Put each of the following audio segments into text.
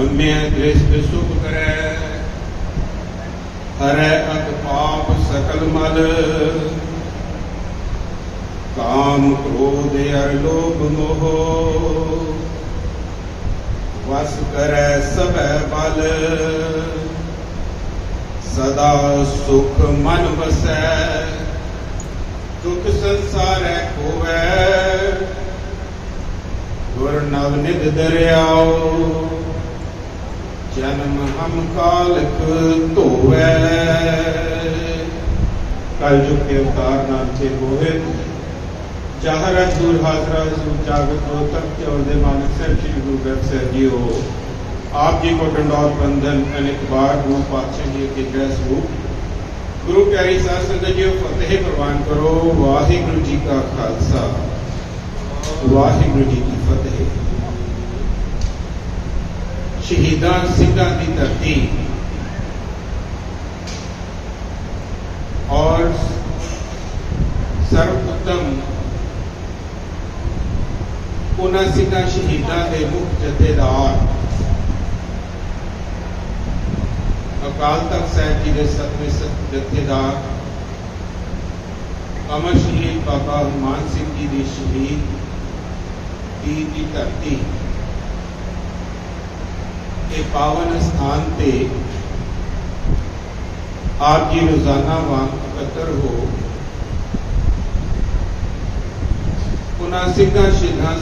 धम्य दृष्ट सुख करे, हरै अत पाप सकल मल, काम क्रोध अर लोभ मोह, वस करे सब बल, सदा सुख मन बसै, दुख संसार खोवै, गुर नवनिध दरियाओ, जन्म हम कालक धोवै। कल युग के अवतार नाम से मोहित जहाँ दूर हाजरा जागृत हो तक और मानक साहब श्री गुरु ग्रंथ साहब जी हो, आप जी को दंडौत बंधन अनेक बार गुरु पातशाह जी के जय स्वरूप गुरु प्यारी साध संगत जी फतेह प्रवान करो। वाहिगुरु जी का खालसा, वाहिगुरु जी की फतेह। शहीदां सिंघां की धरती और सर्वोत्तम उन्हां सिंघां शहीदां के मुख जथेदार अकाल तख्त साहिब जी के सतवें जथेदार अमर शहीद बाबा हनुमान सिंह जी की शहीद की धरती के पावन स्थान पे आप जी रोजाना वांग इकट्ठर हो उन्हां सिंघां शहीदां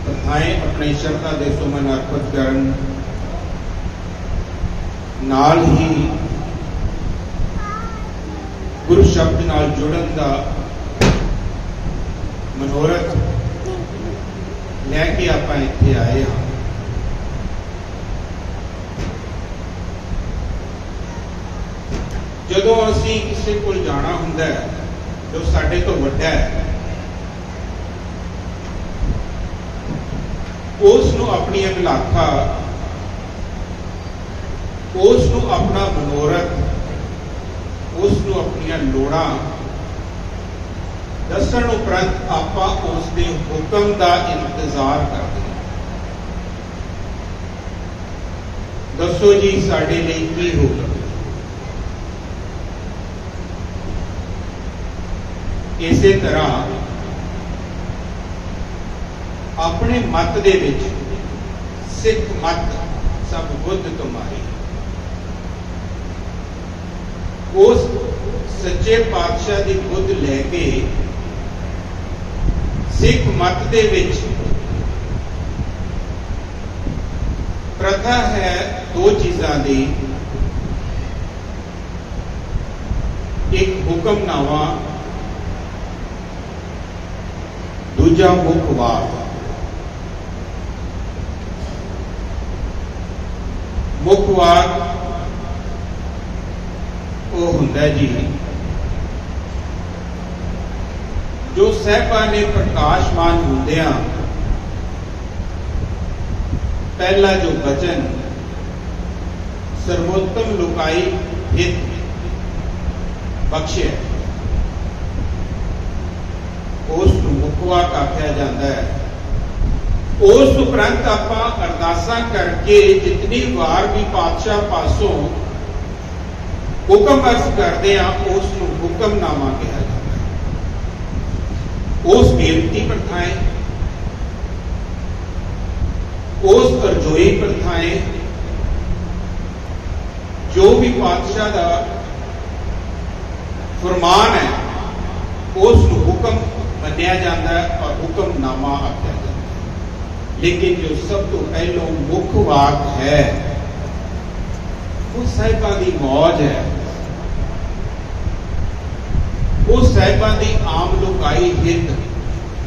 प्रथाएं अपने श्रद्धा दे सुमन अर्पित करन नाल ही गुरु शब्द नाल जुड़न का मनोरथ लैके आप इत्थे आए हाँ। जदों असीं किसी को जाना हुंदा है जो साडे तो वड्डा है, उसनूं अपनी अभिलाखा, उसनूं अपना मनोरथ, उसनूं अपनियां लोड़ां दस्सण उपरंत आपां उसदे हुक्म का इंतजार करते हैं। दसो जी साडे लई की हुक्म। इसे तरह अपने मत दे विच सिख मत सब बुद्ध तुम्हारी, उस सच्चे पातशाह की बुद्ध लैके सिख मत दे विच प्रथा है दो चीज़ां दी, एक हुक्मनामा, दूजा मुखवाक। मुखवाक वो हुंदा जी जो सहबा ने प्रकाशमान हुंदियां पहला जो वचन सर्वोत्तम लुकाई हित बख्शे उस मुखवाक आख्या जाता है। उस उपरंत आपां अरदासां करके जितनी बार भी पातशाह पासों हुक्म अर्ज करते हैं उसनूं हुक्मनामा कहा जाता है। उस बेनती प्रथाएं, उस अरजोई प्रथाएं जो भी पातशाह का फरमान है उसनूं हुक्म मन्निया जाता है और हुक्मनामा आख्या जाता है। लेकिन जो सब तो पहलों मुख वाक है वो साहिबां दी मौज है, वो साहिबां दी आम लुकाई हित।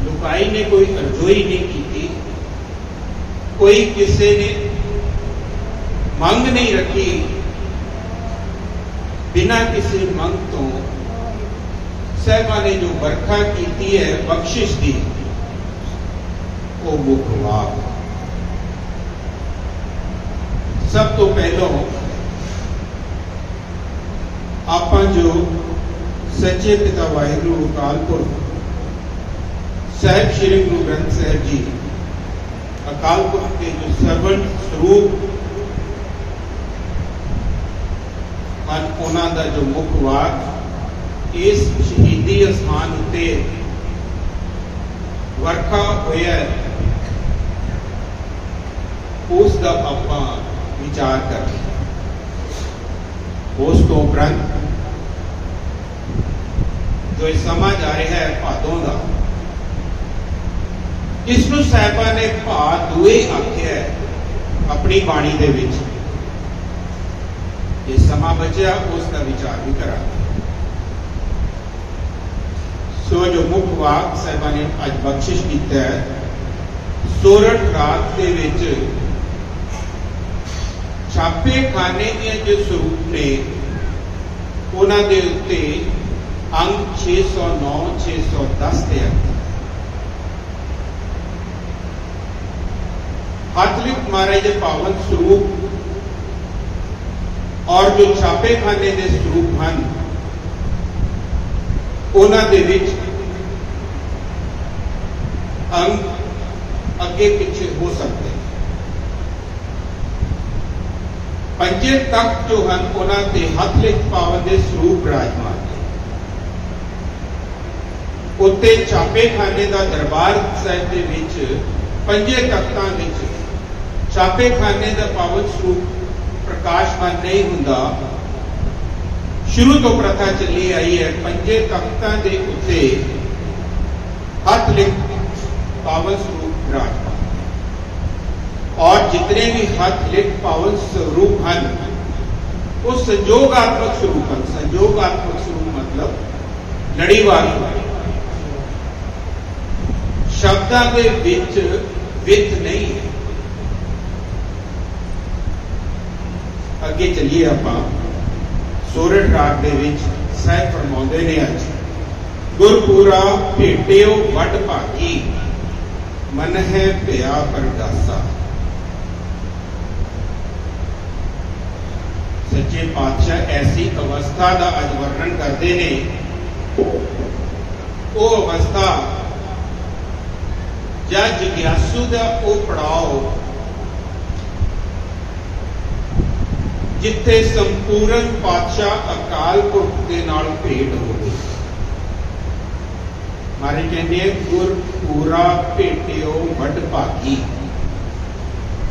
लुकाई ने कोई अरजोई नहीं की, कोई किसी ने मंग नहीं रखी, बिना किसी मंग तो साहिबां ने जो बरखा की है बख्शिश दी वो मुखवाक। सब तो पहलों आप जो सच्चे पिता वाहिगुरु अकाल पुरख साहिब श्री गुरु ग्रंथ साहिब जी अकाल पुरख के जो सर्वंत स्वरूप ਹਨ ਉਹਨਾਂ ਦਾ ਜੋ ਮੁੱਖ ਵਾਕ ਇਸ ਸ਼ਹੀਦੀ ਅਸਥਾਨ ਉੱਤੇ ਵਰਖਾ ਹੋਇਆ ਉਸ ਦਾ ਆਪਾਂ ਵਿਚਾਰ ਕਰੀਏ। ਉਸ ਤੋਂ ਉਪਰੰਤ ਜੋ ਇਹ ਸਮਾਂ ਜਾ ਰਿਹਾ ਹੈ ਭਾਦੋਂ ਦਾ, ਇਸ ਨੂੰ ਸਾਹਿਬਾਂ ਨੇ ਭਾਦੂਏ ਆਖਿਆ ਆਪਣੀ ਬਾਣੀ ਦੇ ਵਿੱਚ। ਇਹ ਸਮਾਂ ਬਚਿਆ ਉਸ ਦਾ ਵਿਚਾਰ ਵੀ ਕਰਾਂਗੇ। ਸੋ ਜੋ ਮੁੱਖ ਵਾਕ ਸਾਹਿਬਾਂ ਨੇ ਅੱਜ ਬਖਸ਼ਿਸ਼ ਕੀਤਾ ਹੈ, ਸੋਰਠ ਰਾਤ ਦੇ ਵਿੱਚ ਛਾਪੇ ਖਾਨੇ ਦੀਆਂ ਜੋ ਸਰੂਪ ਨੇ ਉਹਨਾਂ ਦੇ ਉੱਤੇ ਅੰਗ 609 610 ਤੇ ਹੱਥ ਲਿਖ ਮਹਾਰਾਜ ਦੇ ਪਾਵਨ ਸਰੂਪ ਔਰ ਜੋ ਛਾਪੇ ਖਾਨੇ ਦੇ ਸਰੂਪ ਹਨ ਉਹਨਾਂ ਦੇ ਵਿੱਚ ਅੰਗ ਅੱਗੇ ਪਿੱਛੇ ਹੋ ਸਕਦੇ। ਪੰਜੇ ਤਖਤ ਜੋ ਹਨ ਉਹਨਾਂ ਦੇ ਹੱਥ ਲਿਖ ਪਾਵਨ ਦੇ ਸਰੂਪ ਵਿਰਾਜਮਾਨ ਨੇ। ਉੱਤੇ ਛਾਪੇ ਖਾਨੇ ਦਾ ਦਰਬਾਰ ਸਾਹਿਬ ਦੇ ਵਿੱਚ ਪੰਜੇ ਤਖਤਾਂ ਵਿੱਚ ਛਾਪੇ ਖਾਨੇ ਦਾ ਪਾਵਨ ਸਰੂਪ ਪ੍ਰਕਾਸ਼ਮਾਨ ਨਹੀਂ ਹੁੰਦਾ। ਸ਼ੁਰੂ ਤੋਂ ਪ੍ਰਥਾ ਚੱਲੀ ਆਈ ਹੈ ਪੰਜੇ ਤਖਤਾਂ ਦੇ ਉੱਤੇ ਹੱਥ ਲਿਖ ਪਾਵਨ ਸਰੂਪ ਵਿਰਾਜਮਾਨ। और जितने भी हथ लिख पावन स्वरूप हैं वो संजोगात्मक स्वरूप हैं। संजोगात्मक स्वरूप मतलब लड़ीवार शब्दां दे विच वित नहीं है। अगे चलिए आपां सोरठ राग दे विच साहिब फरमाउंदे ने अज गुरपुरा भेटियो वड भागी मन है भया परदासा। सच्चे पातशाह ऐसी अवस्था का अज वर्णन करते हैं। वो अवस्था या जिज्ञासु का वो पड़ाव जिथे संपूर्ण पातशाह अकाल पुरख के नाल भेंट हो गई। मारे कहते गुर पूरा भेटियो वड भागी।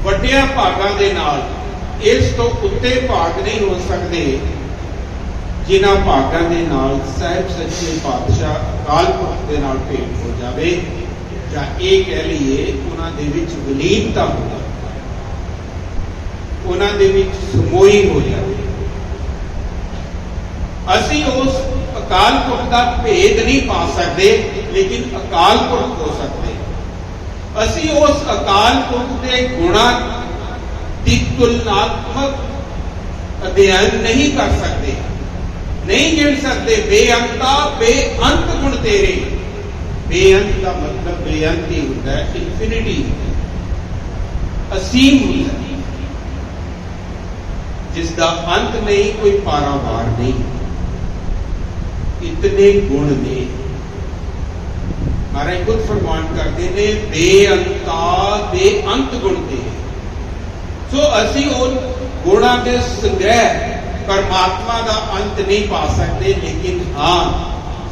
वड्डिया भागां दे नाल इस तो उत्ते भाग नहीं हो सकते जिन्हां भागां दे नाल साहिब सच्चे पातशाह अकाल पुरख दे नाल भेंट हो जावे जां ये कह लीए उन्हां दे विच विलीनता हो जाए, उन्हां दे विच समोई हो जाए। असीं उस अकाल पुरख दा भेद नहीं पा सकते लेकिन अकाल पुरख हो सकते। असीं उस अकाल पुरख दे गुणां की तुलनात्मक अध्ययन नहीं कर सकते, नहीं गिन सकते। बेअंता बेअंत गुण तेरे। बेअंत का मतलब बेअंत ही होता है, इन्फिनिटी, असीम होता है, जिसका अंत नहीं, कोई पारावार नहीं। इतने गुण ने महाराज खुद फरमान करते ने बेअंता बेअंत गुण तेरे। सो असी उन गुणों के संग्रह परमात्मा का अंत नहीं पा सकते, लेकिन हाँ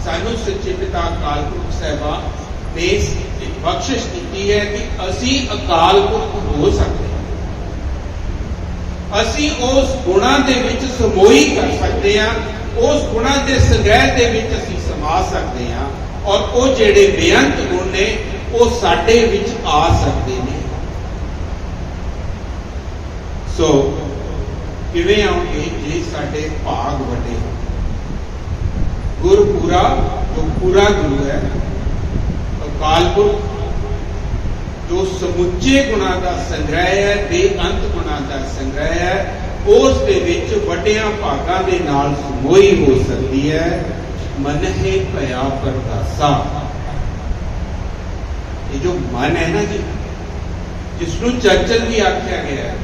सानू सच्चे पिता अकाल पुरख साहिबा ने बख्शिश की है कि असी अकाल पुरख हो सकते हैं। असी उस गुणों के विच समोई कर सकते हैं, उस गुणों के संग्रह के विच असी समा सकते हैं और वो जेड़े बेअंत गुण ने वो साडे विच आ सकते हैं। सो किवें आउंगे जे साडे भाग वड्डे। गुरपुरा जो पूरा गुरु है, अकाल पुरख जो समुचे गुणों का संग्रह है, बेअंत गुणों का संग्रह है, उस दे विच वड्डियां भागां दे नाल समोई हो सकती है। मन है भया परदासा। ये जो मन है ना जी, जिसनों चंचल भी आख्या गया है,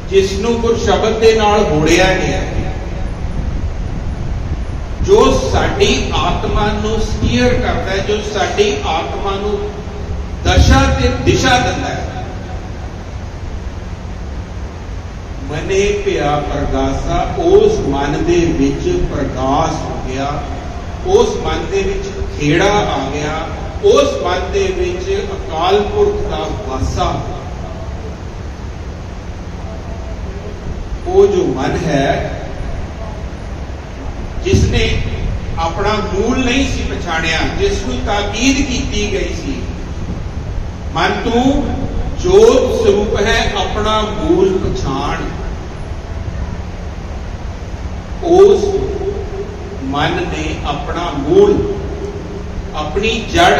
जिसनों गुर शब्द के नाल होड़िया गया है, जो साडी आत्मा नूं स्टीयर करता है, जो साडी आत्मा नूं दशा ते दिशा दिंदा है, मने पिया प्रगासा, उस मन दे विच प्रगास हो गया, उस मन दे विच खेड़ा आ गया, उस मन दे विच अकाल पुरख दा वासा। वो जो मन है जिसने अपना मूल नहीं सी पछाणिया, जिसको ताकीद की गई सी, मन तू जोत स्वरूप है, अपना मूल पछाण। उस मन ने अपना मूल, अपनी जड़,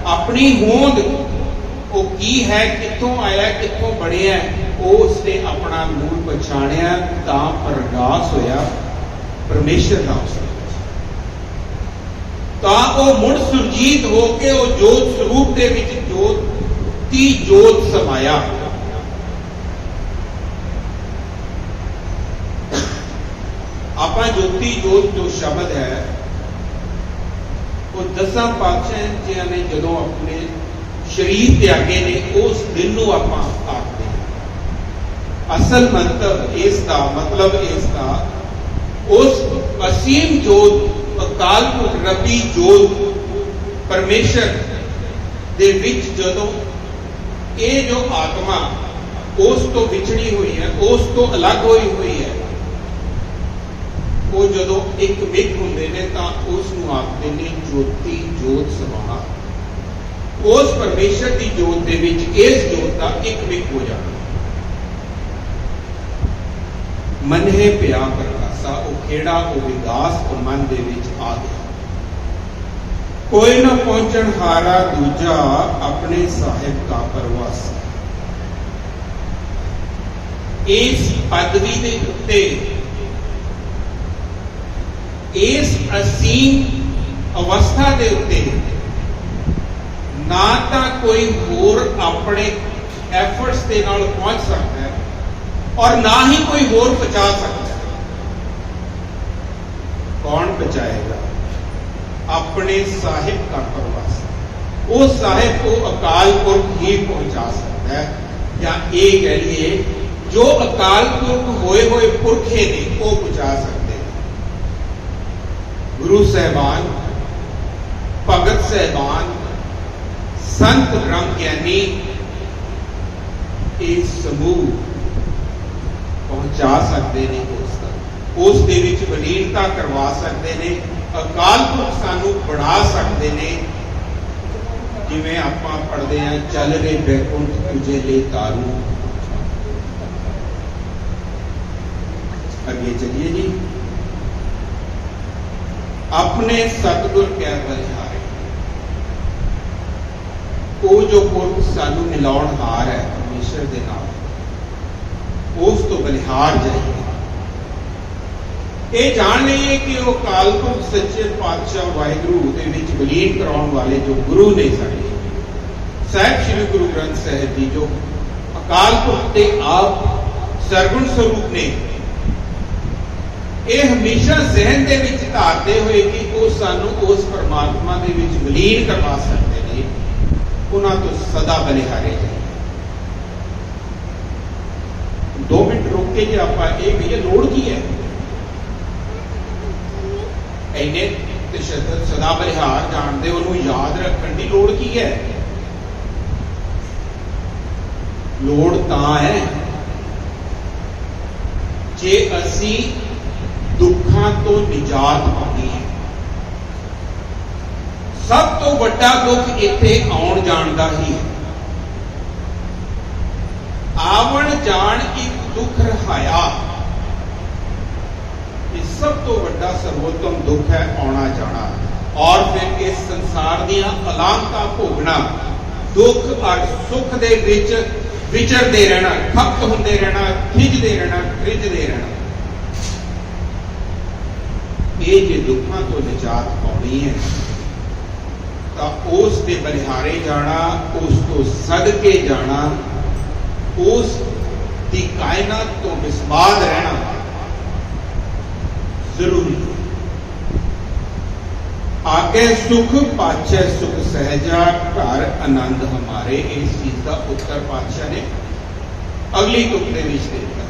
अपनी होंद, वो की है, कित्थों आया, कित्थों बढ़िया, उसने अपना मूल पछाणिया, तां प्रगास होया परमेश्वर का उसने। तां वो मुड़ सुरजीत होके वो जोत स्वरूप दे विच जोती जोत समाया। आपा ज्योति जोत जो शब्द है वो 10 पातशाह ने जदों अपने शरीर त्यागे ने उस दिन को आप आखते हैं। असल मंतव इसका मतलब इसका उस असीम जोत, अकाल पुरख रबी जोत परमेश्वर दे विच जदों ये जो आत्मा उस तो विछड़ी हुई है, उस तो अलग हुई है, वो जदों एक मिक होंदे ने तां उसनूं आखदे ने ज्योति जोत समाना। उस परमेश्वर की जोत दे विच इस जोत का एक मिक हो जाना। मन है पिया प्रकाशा, वो खेड़ा, वो विगास वो मन दे विच आ गया। कोई न पहुंचन हारा दूजा, अपने साहिब का परवासी। इस पदवी दे उत्ते, इस असीम अवस्था दे उत्ते ना तो कोई होर अपने एफर्ट्स के नाल पहुंच सकता है और ना ही कोई होर पहुंचा सकता है। कौन पहुंचाएगा? अपने साहिब का प्रवासी। वो साहिब को अकाल पुरख ही पहुंचा सकता है, या ये कह लिए जो अकाल पुरख होए हुए पुरखे ने वो पहुंचा सकते हैं। गुरु साहबान, भगत साहबान, संत ब्रह्म ज्ञानी इस समूह पहुंचा सकते हैं। उस दे विच वलीनता करवा सकते हैं। अकाल पुरख सानू बढ़ा सकते हैं। जिवें आपां पढ़दे हैं, चल रे बैकुंठ तुझे ले तारू। अगे चलिए जी। अपने सतगुर क्या बलिहारे, वो जो पुरख सानू मिलाउणहार है परमेश्वर दे नाल, उस तो बलिहार जाइए। ये जान लीए कि वो अकाल पुरख सच्चे पातशाह वाहिगुरू दे विच विलीन कराउण वाले जो गुरु ने साडे साहिब श्री गुरु ग्रंथ साहिब जी, जो अकाल पुरख के आप सरगुण स्वरूप ने, ये हमेशा जहन दे विच धारते हुए कि वो सानू उस परमात्मा दे विच विलीन करवा सकते हैं, उन्हां तो सदा बलिहारे जाइए। 2 मिनट रोक के जी आप ये लोड़ की है, इन्ने सदा बलिहार जानते उन्होंने याद रखने की लोड़ की है? लोड़ तां है जे असी दुखां तो निजात पानी है। सब तो बड़ा दुख इत्थे आउण जाण दा ही है। आवण जाण एक दुख रहाया, ये सब तो बड़ा सर्वोत्तम दुख है, आना जाना। और फिर इस संसार दियां अलामतां भोगना, दुख और सुख दे विच विचरदे रहना, खपत हुंदे रहना, खिजदे रहना, खिजदे रहना। ये जे दुखां तो निजात पाउणी है तां उस दे बलिहारे जाना, उस तो सदके जाना, उस दी कायनात तो विस्माद रहना जरूरी है। आगे सुख पाछे सुख सहजा, घर आनंद हमारे। इस चीज का उत्तर पातशाह ने अगली तुक दे विच दिता।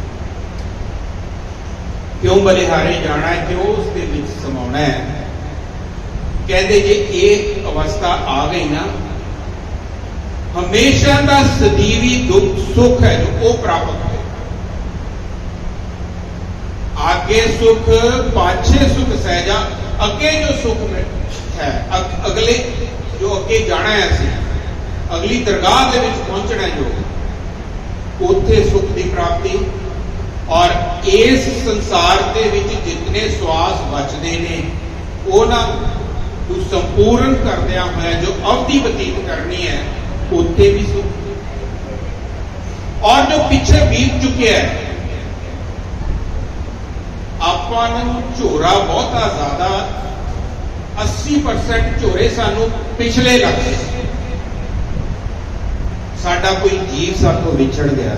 क्यों बलिहारे जाना है, क्यों उसके विच समाना है। कहते जे एक अवस्था आ गई ना, हमेशा का सदीवी दुख सुख है जो वो प्राप्त हो। आगे सुख पाछे सुख सहजा, अगे जो सुख में है अगले जो अगे जाना है, असी अगली दरगाह के विच पहुंचना है, जो उत्थे सुख की प्राप्ति। और इस संसार के विच जितने श्वास बचते ने उन्होंने संपूर्ण करदिया होया जो अवधि बतीत करनी है, उत्थे भी सुख। और जो पिछे बीत चुके हैं, आपां झोरा बहुता ज्यादा 80% झोरे सानू पिछले लगते। साडा कोई जीव साथों विछड़ गया,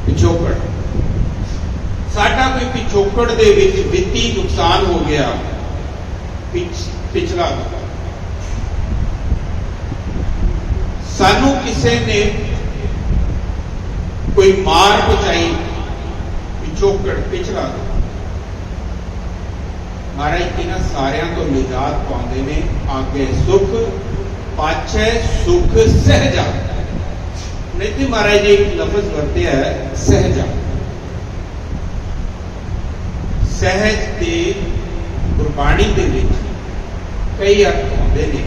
पिछोकड़, साडा कोई पिछोकड़ दे विच वित्ती नुकसान हो गया, पिछला सानू किसी ने कोई मार पहुंचाई, पिछोकड़ पिछला। महाराज इन्हां सारियां तो निजात पाउंदे ने। आगे सुख पाछे सुख सहजा। नहीं तो महाराज जी एक लफ्ज वरते है सहजा। सहज के गुरबाणी दे विच कई अर्थ होंदे ने,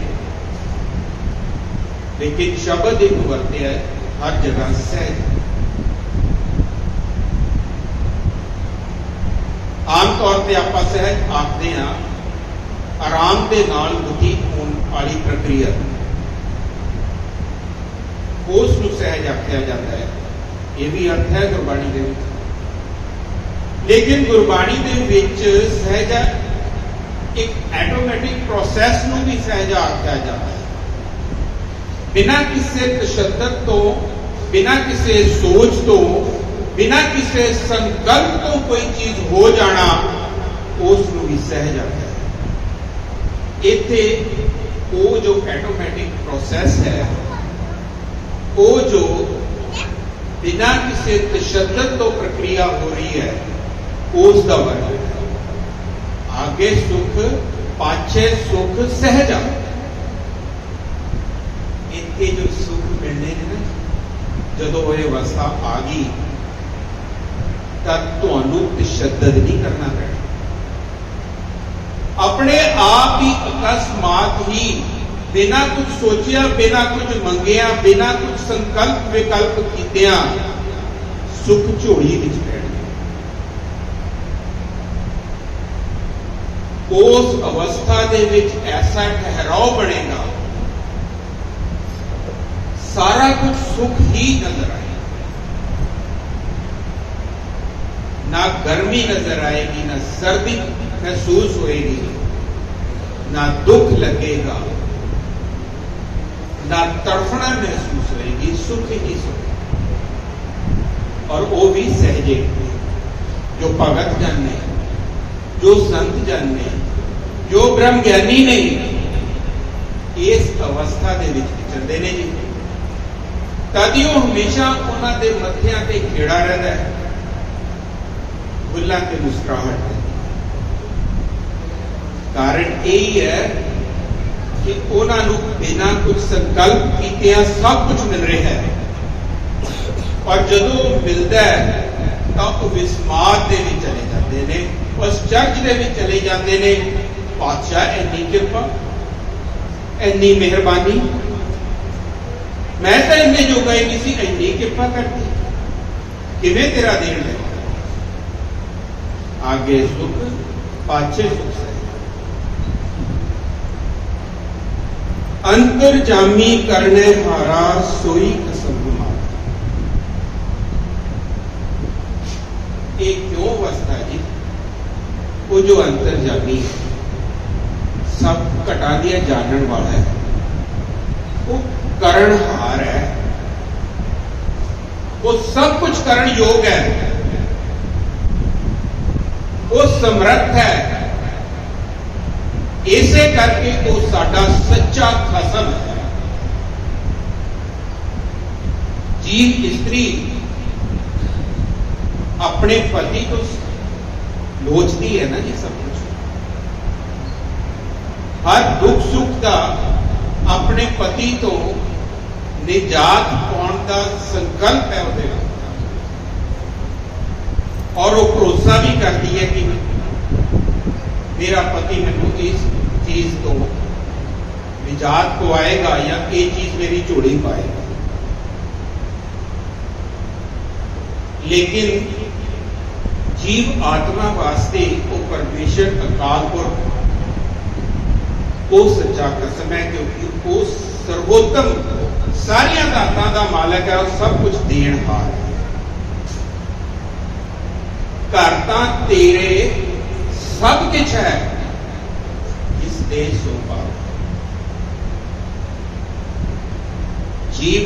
लेकिन शब्द एक वरते है हर जगह सहज। आम तौर पर आप सहज आखते हैं आराम के नाल बतीत होने वाली प्रक्रिया, उसनू सहज आख्या जाता है। यह भी अर्थ है गुरबाणी के विच। लेकिन गुरबाणी के विच सहज एक ऑटोमैटिक प्रोसैस नू भी सहज आख्या जाता है। बिना किसी तशद्दद तो, बिना किसी सोच तो, बिना किसी संकल्प तो कोई चीज हो जाना, उसनू भी सहज आख्या है। इत्थे वो जो ऑटोमैटिक प्रोसैस है, वो जो बिना किसी तशद्दद तो प्रक्रिया हो रही है, उसका वर्णन है। आगे सुख पाछे सुख सहजा। इनके जो सुख मिलने ने ना, जदों वो अवस्था आ गई तब तुहानू तशद्दद नहीं करना पैना। अपने आप ही अकस्मात ही बिना कुछ सोचिया, बिना कुछ मंगिया, बिना कुछ संकल्प विकल्प कीतिया सुख झोली विच पैण। उस अवस्था दे विच ऐसा ठहराव बनेगा, सारा कुछ सुख ही नजर आएगा। ना गर्मी नजर आएगी, ना सर्दी महसूस होएगी, ना दुख लगेगा, ना तड़फना महसूस होएगी, सुख ही सुख। और वो भी सहजे। जो भगत जाने, जो संत जाने, जो ब्रह्म ज्ञानी नहीं, इस अवस्था के विच चलते ने जी। तदी वो हमेशा उन्होंने मत्थियां ते खेड़ा रहता है, बुल्लां ते मुस्कुराहट। कारण यही है कि उन्होंने बिना कुछ संकल्प किए सब कुछ मिल रहा है। और जदों मिलता है तो विस्माद दे विच चले जाते हैं, उस चर्च दे विच चले जाते हैं। पातशाह इन्नी कृपा, इन्नी मेहरबानी, मैं तो इन्ने जोगा ही नहीं सी, इन्नी कृपा करती, किवें तेरा देन है। आगे सुख पाछे सुख है। अंतर्जामी करने हारा सोई कसम मार। ये क्यों अवस्था जी? वो जो अंतर्जामी सब घटा दिया जानन वाला है, वो करणहार है, वो सब कुछ करण योग है, वो समर्थ है। इसे करके वो साडा सच्चा खसम है। जीव स्त्री अपने पति को लोचती है ना जी सब कुछ। हर दुख सुख का अपने पति तो निजात पाने का संकल्प है ਉਹਦੇ ਨਾਲ, और वो भरोसा भी करती है कि मेरा पति मैनू इस चीज तो निजात को आएगा या ये चीज मेरी झोली पाएगा। लेकिन जीव आत्मा वास्ते वो परमेश्वर अकाल पुरख वो सच्चा कसम है, क्योंकि वो सर्वोत्तम सारिया दातां दा मालक है और सब कुछ देनहार है। घर तां तेरे सब कुछ है, इस देश सो पाओ। जीव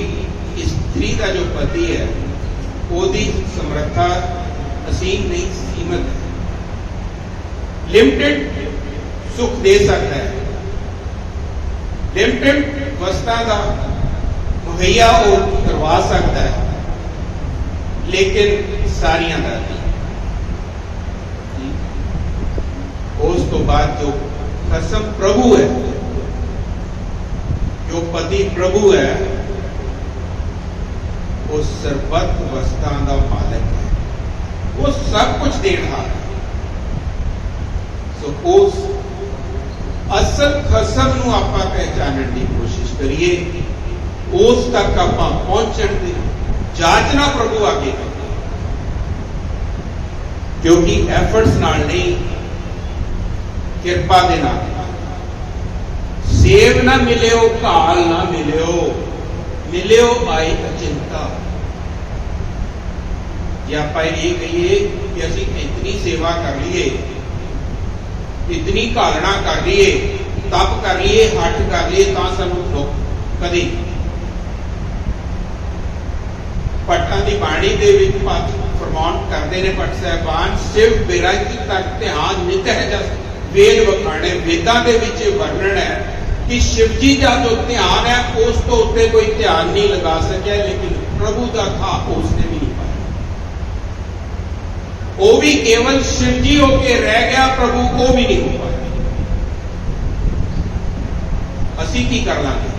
स्त्री का जो पति है ओदी समर्था असीम नहीं, सीमित है। लिमिटेड सुख दे सकता है, लिमिटेड वस्तां का मुहैया वो करवा सकता है, लेकिन सारियां दा नहीं। उस तो बाद जो कसम प्रभु है, जो पति प्रभु है, वो सर्वत वस्तां दा मालिक है, वो सब कुछ देनहार है। सो उस असल खसम नूं आपां पहचानण की कोशिश करिए, उस तक आपां पहुंचण दी जाचना प्रभु आगे करिए, क्योंकि एफर्ट्स नाल नहीं, किरपा दे नाल। सेव ना मिलियो घाल ना मिलियो, मिलियो आई अचिंता। या आप ये कहिए कि असी इतनी सेवा कर लीए, इतनी घालना कर लीए, तप कर लीए, हट कर लीए, तां सानूं दुख कदी। भट्टां दी बाणी दे विच फरमान करते ने भट्ट साहिबान, शिव बिरंज तक ध्यान नित है जस वेद वखाणे। वेदां दे विच वर्णन है कि शिव जी का जो ध्यान है उस तो उत्ते कोई ध्यान नहीं लगा सकिया, लेकिन प्रभु का था उसने भी नहीं पाया। वो भी केवल शिव जी होके रह गया, प्रभु को भी नहीं हो पाया। असी की कर लांगे?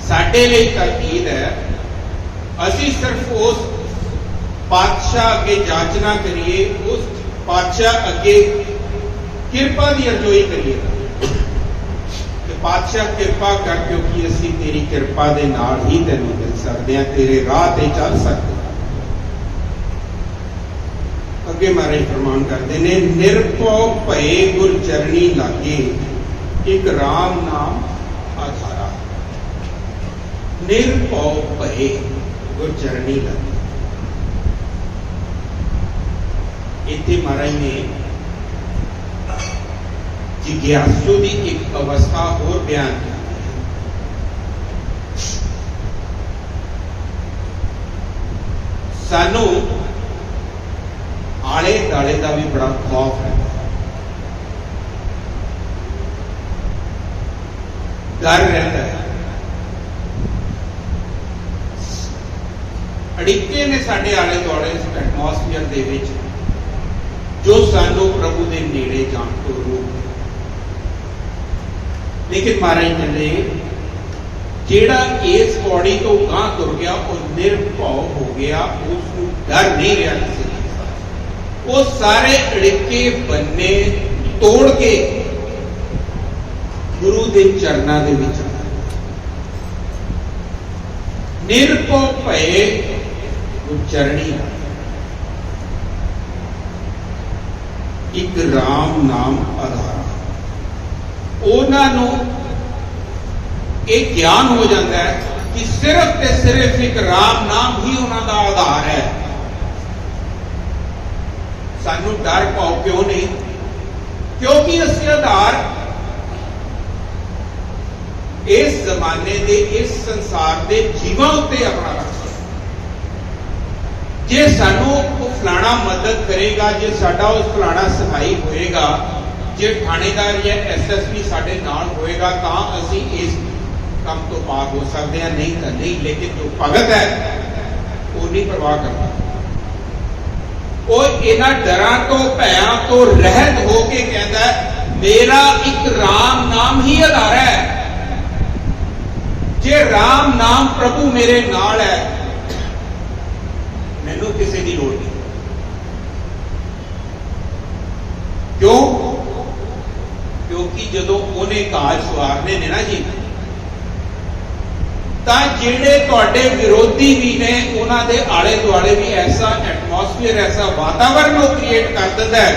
साडे लिए ताकीद है, असी सिर्फ उस पातशाह अगे जाचना करिए, उस पातशाह अगे किरपा की अर्जोई करिए कि पातशाह किरपा कर, क्योंकि असी तेरी किरपा दे नाल ही तैनूं मिल सकते हैं, तेरे राह ते चल सकते हैं। अगे महाराज फरमान करते ने, निरभौ भये गुर चरणी लागे, एक राम नाम आधारा। निरभौ भये गुर चरणी लागे। इत्थे महाराज ने जिज्ञासु की एक अवस्था और बयान की। सानू आले दाले का भी बड़ा खौफ है, डर रहता है। अड़िके ने साडे आले दुआले एटमोसफेयर दे विच जो सानू प्रभु के नेड़े जाण तो रोक। लेकिन महाराज कहते जेड़ा इस पौड़ी तो गांह तुर गया वो निर्भौ हो गया, उसको डर नहीं रहा किसी चीज। वो सारे अड़िके बन्ने तोड़ के गुरु के चरणों के विच निर्भौ भये चरणी। एक राम नाम आधार, उन्होंने एक ज्ञान हो जाता है कि सिर्फ ते सिर्फ एक राम नाम ही उन्होंने आधार है। सानू डर पाओ क्यों नहीं? क्योंकि असली आधार इस जमाने के इस संसार के जीवों उत्ते अपना रख जे सानू फलाना मदद करेगा, जे साडा उस फलाना सहाई होएगा, जे थानेदार या SSP साडे नाल होएगा, तां असीं इस काम तो पार हो सकते हैं, नहीं तो नहीं। लेकिन जो भगत है वो नहीं परवाह करता। वो इन्हां डरां तो भैयां तो रहत हो के कहता है मेरा एक राम नाम ही आधार है। जे राम नाम प्रभु मेरे नाल है मैनू किसी की लोड़ नहीं। क्यों? क्योंकि जदों उन्हें काज सवारने ने ना जी ਤਾਂ ਜਿਹੜੇ ਤੁਹਾਡੇ ਵਿਰੋਧੀ ਵੀ ਨੇ ਉਹਨਾਂ ਦੇ ਆਲੇ ਦੁਆਲੇ ਵੀ ਐਸਾ ਐਟਮੋਸਫੀਅਰ ਐਸਾ ਵਾਤਾਵਰਣ ਉਹ ਕ੍ਰੀਏਟ ਕਰ ਦਿੰਦਾ ਹੈ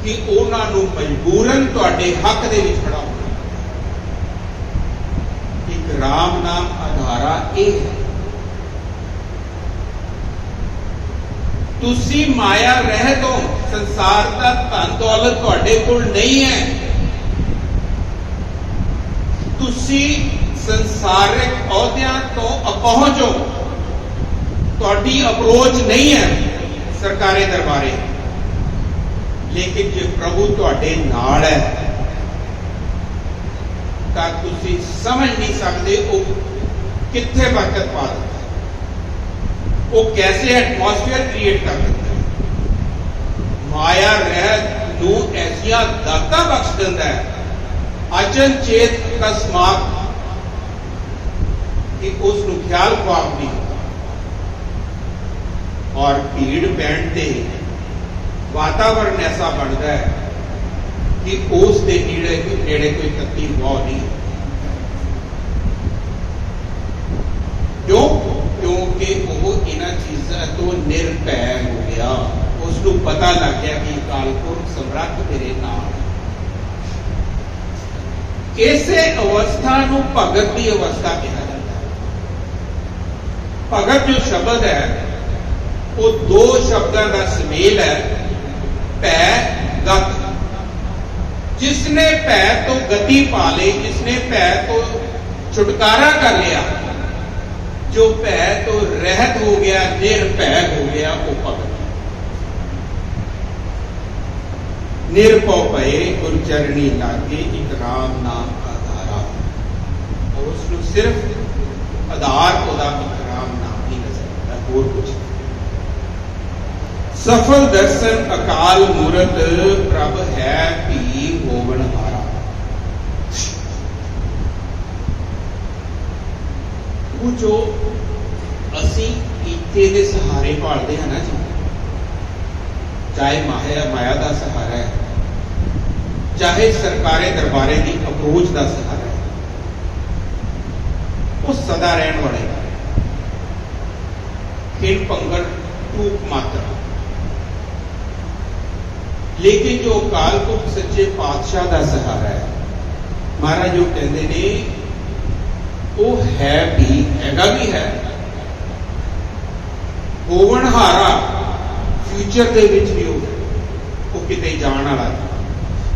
ਕਿ ਉਹਨਾਂ ਨੂੰ ਮਜਬੂਰਨ ਤੁਹਾਡੇ ਹੱਕ ਦੇ ਵਿੱਚ ਖੜਾ ਹੋਣਾ। ਇੱਕ ਰਾਮ ਨਾਮ ਆਧਾਰਾ ਇਹ ਹੈ। ਤੁਸੀਂ ਮਾਇਆ ਰਹਿਤ ਹੋ, ਸੰਸਾਰ ਦਾ ਧਨ ਦੌਲਤ ਤੁਹਾਡੇ ਕੋਲ ਨਹੀਂ ਹੈ। ਤੁਸੀਂ संसारिक अहुदियां तो अपहुंच हो, तुहाडी अप्रोच नहीं है सरकारे दरबारे। लेकिन जे प्रभु तुहाडे नाल है तां तुसीं समझ नहीं सकते वो कित्थे बरकत पा देता है, वो कैसे एटमोसफेयर क्रिएट कर देता है। माया रहत नूं ऐसियां दातां बख्श दिंदा है अचनचेत अकस्मात कि उसनूं ख्याल ख्वाब नहीं होता। और भीड़ पैण ते वातावरण ऐसा बनता है कि उस दे नेड़े कोई तत्ती वाह नहीं। क्यों? क्योंकि वो इन्हां चीज़ां तो निरभै हो गया। उसनूं पता लग गया कि अकाल पुरख समर्थ मेरे नाल। इसे अवस्था नूं भगत की अवस्था कहा जाता है। भगत जो शब्द है वो दो शब्दों का सुमेल है, भै गत। जिसने भै तो गति पा ली, जिसने भै तो छुटकारा कर लिया, जो भै तो रहत हो गया, निर्भय हो गया, वो भगत। निर्भय भये गुर चरणी लागे एक राम नाम आधारा। और उसको सिर्फ आधार उदा राम नाम ही नजर आता, और कुछ नहीं। सफल दर्शन अकाल मूरत प्रभ है भी होवनहारा। वो जो असी इत्ते दे सहारे भालते हैं ना जी, चाहे माया का सहारा है, चाहे सरकारे दरबारे की अप्रोच का सहारा है, वो सदा रहने वाले खिल पंगड़ टूक मात्र। लेकिन जो अकाल पुरख सच्चे पातशाह का सहारा है, महाराज जो कहते ने वो है भी हैगा भी है होवनहारा। फ्यूचर के विच भी वो किते जाण वाला।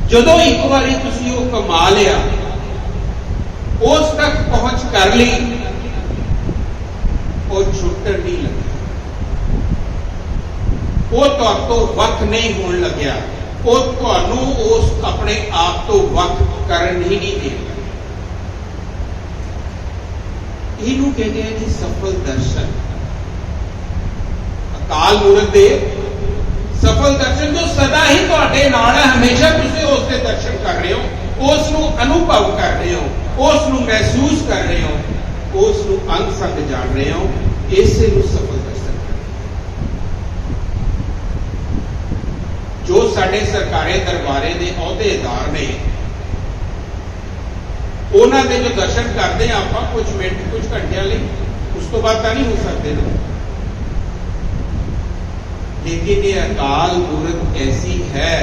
जदों एक बारी तुसीं वो कमा लिया, उस तक पहुंच कर ली, वो छुट्टन नहीं लगी, वो तो वक्त नहीं होने लग्या, वो तुहानूं उस अपने आप तो वक्त करन ही नहीं देगा। इहनूं कहते हैं जी सफल दर्शन। अकाल मूरत दे सफल दर्शन जो सदा ही तुहाडे नाल है, हमेशा तुसीं उसके दर्शन कर रहे हो, उसनूं अनुभव कर रहे हो, उसनूं महसूस कर रहे हो, उसनूं अंग संग जान रहे हो। इसे नूं सफल दर्शन जो साडे सरकारे दरबारे दे अहुदेदार ने, उन्हां दे जो दर्शन करते हैं आपां कुछ मिनट कुछ घंटियां लई, उस तो बाद तां नहीं हो सकते ना। लेकिन ये अकाल मूरत ऐसी है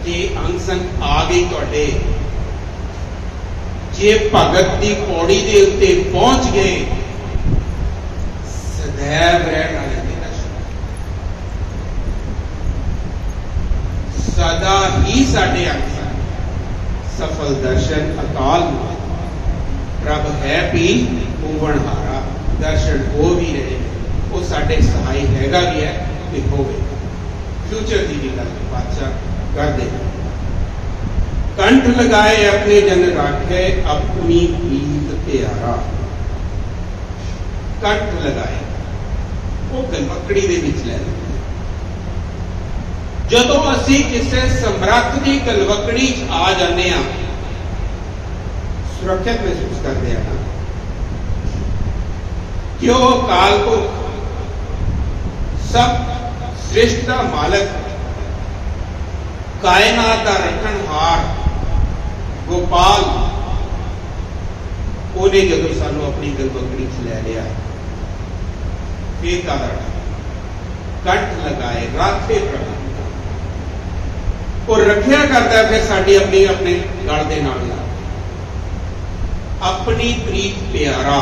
कि अंग संग आ गई तुहाडे, जे भगत की पौड़ी के उत्ते पहुंच गए, सदैव रहने वाले के दर्शन, सदा ही साडे अंग संग सफल दर्शन। अकाल मूरत प्रभ है भी होवनहारा। दर्शन हो भी रहे, वो साडे सहाय हैगा भी है कि होवेगा। फ्यूचर की भी गल बादशाह कर दे। कंठ लगाए अपने जन राखे, अपनी प्रीत प्यारा। कंठ लगाए वो गलवकड़ी दे विच लै लेंदे, ਜਦੋਂ ਅਸੀਂ ਕਿਸੇ ਸਮਰੱਥ ਦੀ ਗਲਵਕੜੀ 'ਚ ਆ ਜਾਂਦੇ ਹਾਂ, ਸੁਰੱਖਿਅਤ ਮਹਿਸੂਸ ਕਰਦੇ ਹਾਂ ਕਿ ਉਹ ਅਕਾਲ ਪੁਰਖ, ਸਭ ਸ੍ਰਿਸ਼ਟ ਦਾ ਮਾਲਕ, ਕਾਇਨਾਤ ਦਾ ਰਚਨਹਾਰ, ਗੋਪਾਲ, ਉਹਨੇ ਜਦੋਂ ਸਾਨੂੰ ਆਪਣੀ ਗਲਵਕੜੀ 'ਚ ਲੈ ਲਿਆ, ਫੇਰ ਕਾਹਦਾ ਕੰਠ ਲਗਾਏ ਰਾਖੇ ਪ੍ਰਭੂ, ਉਹ ਰੱਖਿਆ ਕਰਦਾ ਫਿਰ ਸਾਡੀ ਆਪਣੀ ਆਪਣੇ ਗਲ ਦੇ ਨਾਲ ਆਪਣੀ ਪ੍ਰੀਤ ਪਿਆਰਾ।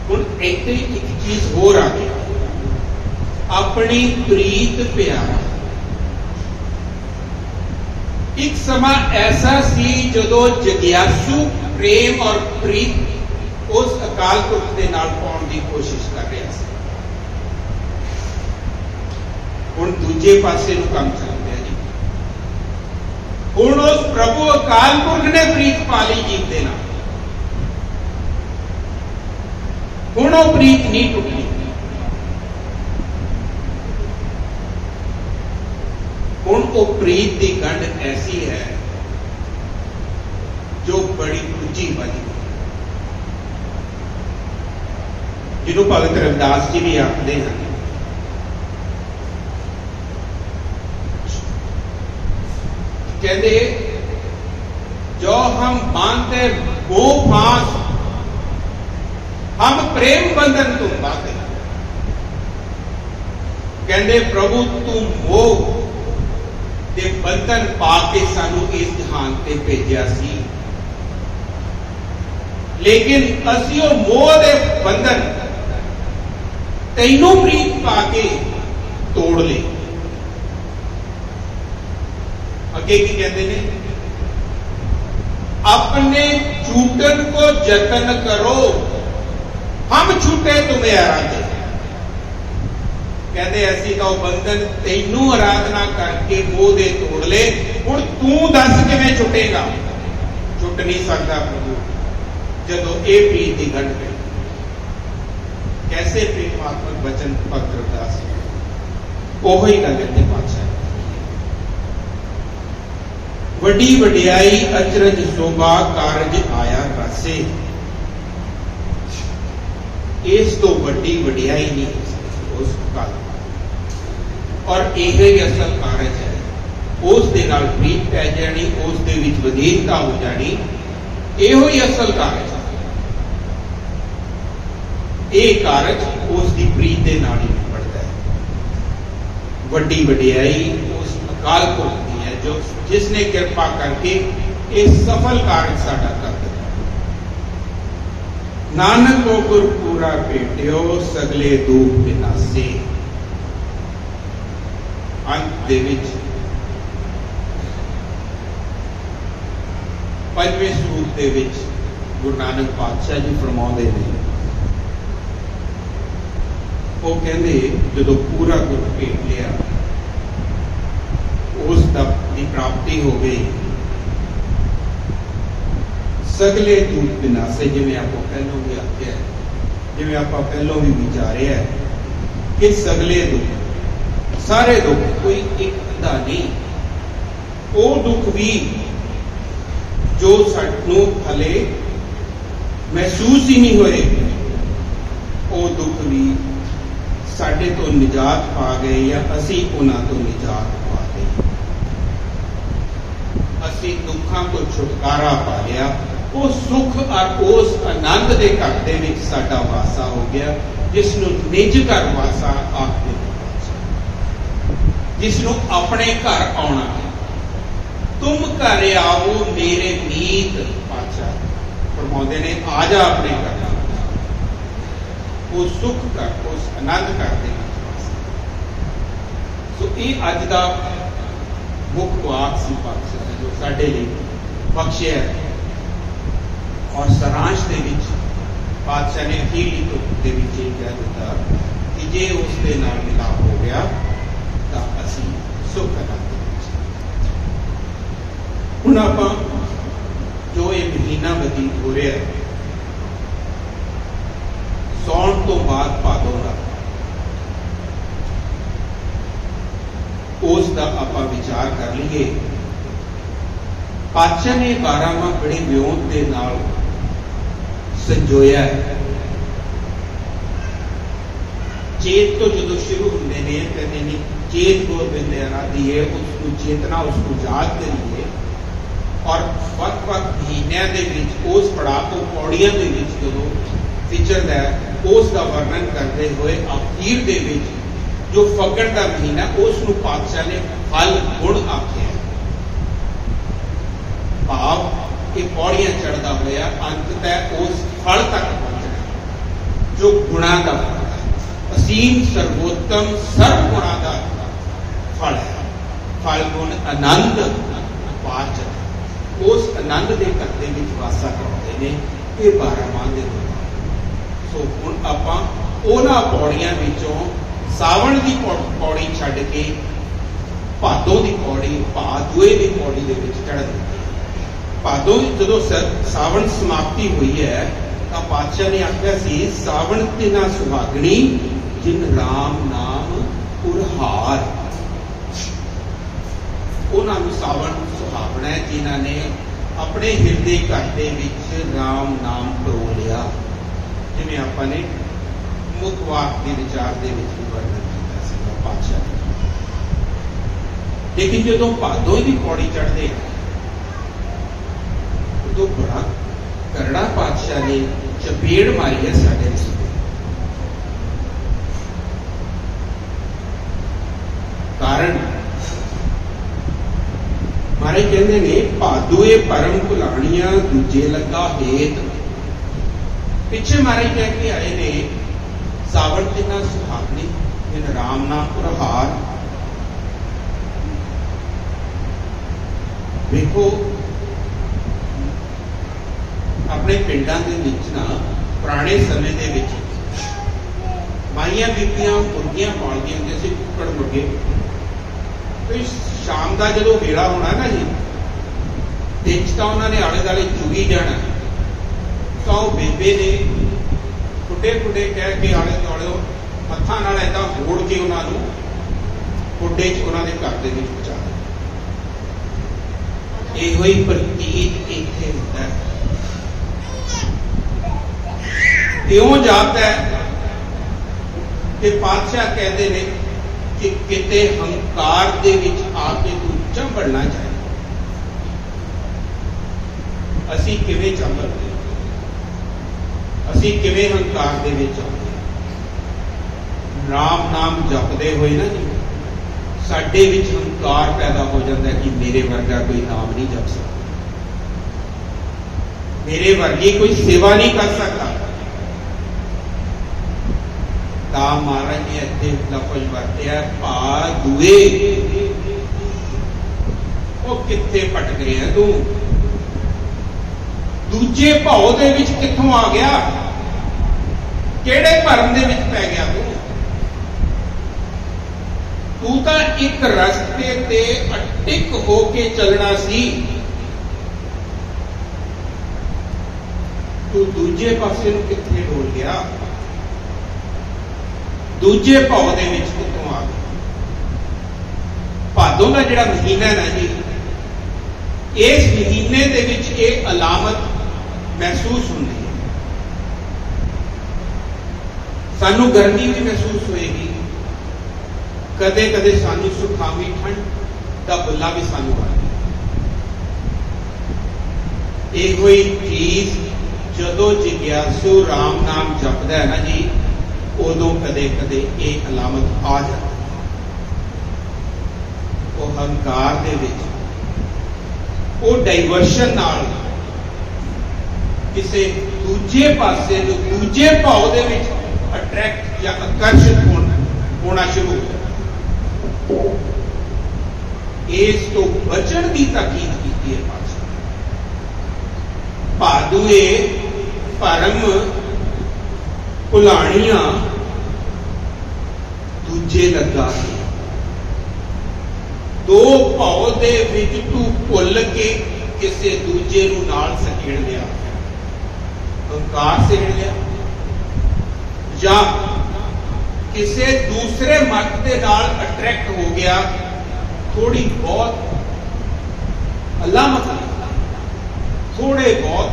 ਹੁਣ ਇੱਥੇ ਇੱਕ ਚੀਜ਼ ਹੋਰ ਆ ਗਈ, ਆਪਣੀ ਪ੍ਰੀਤ ਪਿਆਰਾ। ਇੱਕ ਸਮਾਂ ਐਸਾ ਸੀ ਜਦੋਂ ਜਗਿਆਸੂ ਪ੍ਰੇਮ ਔਰ ਪ੍ਰੀਤ ਉਸ ਅਕਾਲ ਪੁਰਖ ਦੇ ਨਾਲ ਪਾਉਣ ਦੀ ਕੋਸ਼ਿਸ਼ ਕਰ ਰਿਹਾ ਸੀ। ਹੁਣ ਦੂਜੇ ਪਾਸੇ ਨੂੰ ਕੰਮ ਚੱਲ ਰਿਹਾ ਜੀ। ਹੁਣ ਉਸ ਪ੍ਰਭੂ ਅਕਾਲ ਪੁਰਖ ਨੇ ਪ੍ਰੀਤ ਪਾ ਲਈ ਜੀਵ ਦੇ ਨਾਲ। ਹੁਣ ਉਹ ਪ੍ਰੀਤ ਨਹੀਂ ਟੁੱਟਣੀ। ਹੁਣ ਉਹ ਪ੍ਰੀਤ ਦੀ ਗੰਢ ਐਸੀ ਹੈ ਜੋ ਬੜੀ ਉੱਚੀ ਬਣੀ, ਜਿਹਨੂੰ ਭਗਤ ਰਵਿਦਾਸ ਜੀ ਵੀ ਆਖਦੇ ਹਨ, कहते जो हम मानते वो फांस, हम प्रेम बंधन तुम बाते। कहते प्रभु तू मोह ते बंधन पा के सानू इस जहान ते भेजिया सी, लेकिन असी वो मोह दे बंधन तैनू प्रीत पा के तोड़ ले। आगे की कहते हैं, अपने छूटन को जतन करो, हम छूटे तुम्हें आराधे। कहते ऐसी तो बंधन तेनू आराधना करके मोह दे तोड़ ले। हुण तू दस किवें छुटेगा? छुट नहीं सकता प्रभु जदों ये प्रीत की गंढ पे। कैसे प्रेमात्मक वचन भगत रविदास ओही गल इत्थे पातशाह, वड्डी वडियाई अचरज शोभा कारज आया रासे। इस तो वड्डी वडियाई नहीं उस काल, और यही असल कारज है। उस दे नाल प्रीत पै जानी, उस दे विच वधीरता हो जानी, इहो ही असल कारज है। ये कारज उस दी प्रीत दे नाल ही निपटदा है। वड्डी वडियाई उस अकाल पुरख दी है जो जिसने कृपा करके एक सफल कार्य साडा कर दिया। नानक को गुर पूरा भेटियो सगले दुख विनासे। अंत दे विच पंजवें सूत दे विच गुरु नानक पातशाह जी फरमाउंदे ने, वो कहंदे जदों पूरा गुर भेट लिया, उस तप की प्राप्ति हो गई, सगले दुख विनासे। जिवें आपां पहलों भी आख्या, जिवें आपां पहलों भी विचारे है कि सगले दुख, सारे दुख, कोई एक अद्धा नहीं। वो दुख भी जो सानू हले महसूस ही नहीं होए, वो दुख भी साडे तो निजात पा गए या असी उन्हां तो निजात पा गए। असी दुखों को छुटकारा पा लिया, वो सुख और उस आनंद के घर दे विच साडा वासा हो गया, जिसनों निज घर वासा आखदे, जिसनों अपने घर आना है। तुम घर आओ मेरे मीत, पातशाह फरमाउंदे ने, आ जा अपने घर। वो सुख कर, उस आनंद कर दे। सो ये अज का मुख वाक सी पातशाह जो साडे लिए बख्शिया है। और सारांश दे विच पातशाह ने अखीरली तुक दे विच ये कह दिता कि जे उसके नाल मिलाप हो गया तो असी सुख आनंद विच। हुण आपां जो ये महीना बतीत हो रहा है, सौण तो बाद भादों का, उस दा आपां विचार कर लीए। पातशाह ने 12वां बड़े वियोंत दे नाल संजोया है। चेत तो जो शुरू होंगे ने कहते ने चेत गोबिंद आराधी है, उसको चेतना उसको याद करिए और वक्त महीनों के उस पड़ाव को पौड़ियां के जो विचरता है उसका वर्णन करते हुए अखीर के जो फगण का महीना उसनूं पातशाह ने फल गुण आख्या। भाव कि पौड़ियां चढ़ता हुआ अंततः उस फल तक पहुंचना जो गुणा का फल है, असीम सर्वोत्तम सर्व गुणा का फल है। फल गुण आनंद पाचक उस आनंद के घर के वासा करते हैं ये 12 माह के गुण। सो हुण आपां उन्हां पौड़ियां विचों सावण की पौड़ी छड्ड के भादों की पौड़ी भादुए की पौड़ी दे विच चढ़ दी। भादों जो सावण समाप्ति हुई है तो पातशाह ने आख्या सी सावण तिना सुहागणी जिन राम नाम उरहार। उन्होंने सावण सुहावना है जिन्हों ने अपने हिरदे घर के विच राम नाम परो लिया। जिवें आपां ने मुख वाक के विचार के वर्णन किया पातशाह ने। लेकिन जो भादों की पौड़ी चढ़ते हैं तो बड़ा करड़ा पातशाह ने चपेड़ मारी है साडे रस्ते। कारण मारे कहते ने भादुए परम भुलाणियां दूजे लगा हेत। पिछे मारे कह के आए ने सावण तिना सुहागनी जिन राम नाम पुरहार। देखो अपने पिंडां दे विच ना पुराने समय दे विच माइयां बीबियां मुर्गियां पालदियां होंदियां सी, कुक्कड़ मुर्गे। तो शाम का जो वेला होना ना जी दिन च उन्होंने आले दुआले चुगी जाना तो बेबे ने फुटे फुटे कह के आले दुआले हत्थां नाल ऐदां होड़ के उन्होंने फुटे च उन्होंने घर के पहुंचा देना। इहो ही प्रतीत इत्थे हुंदा है। क्यों जाता है कि पातशाह कहते हैं कि किते हंकार दे विच आके तू चंबड़ना चाहिए। असी किवें चंबड़दे, असी किवें हंकार दे विच आते। राम नाम जपदे हुए ना जी साडे विच हंकार पैदा हो जाता है कि मेरे वर्गा कोई नाम नहीं जप सकता, मेरे वर्गी कोई सेवा नहीं कर सकता। महाराज ने इतने लफज वरत्या भादुए। वो कित्थे भटक रहे हैं तू, दूजे भाव दे विच कित्थों आ गया, केड़े भरम दे विच पै गया तू तां एक रस्ते ते अटिक होके चलना सी, तू दूजे पासे नूं कित्थे डोल गया, दूजे भाव दे विच कित्थों आ गया। भादों का जिहड़ा महीना है ना जी इस महीने दे विच एक अलामत महसूस होती है। सानू गर्मी भी महसूस होएगी, कदे कदे सानू सुखावी ठंड का बुला भी सानू आएगा। इहो ही चीज जदों जिग्यासु राम नाम जपदा है ना जी उदों कदे कदे एक अलामत आ जाती है। वो हंकार दे विच वो डाइवर्शन नाल किसी दूजे पासे दूजे भाव दे विच अट्रैक्ट या आकर्षित होना शुरू हो जाता। इस तो बचन की ताकीद की है पातशाह। भादुए परम भुलाणियां दूजे लगा है। दो भाव दे विच तू भुल के किसी दूजे नूं नाल सकेड़ लिया, हंकार सेड़ लिया या किसी दूसरे मत के नाल अट्रैक्ट हो गया थोड़ी बहुत अल्लाह मतलब थोड़े बहुत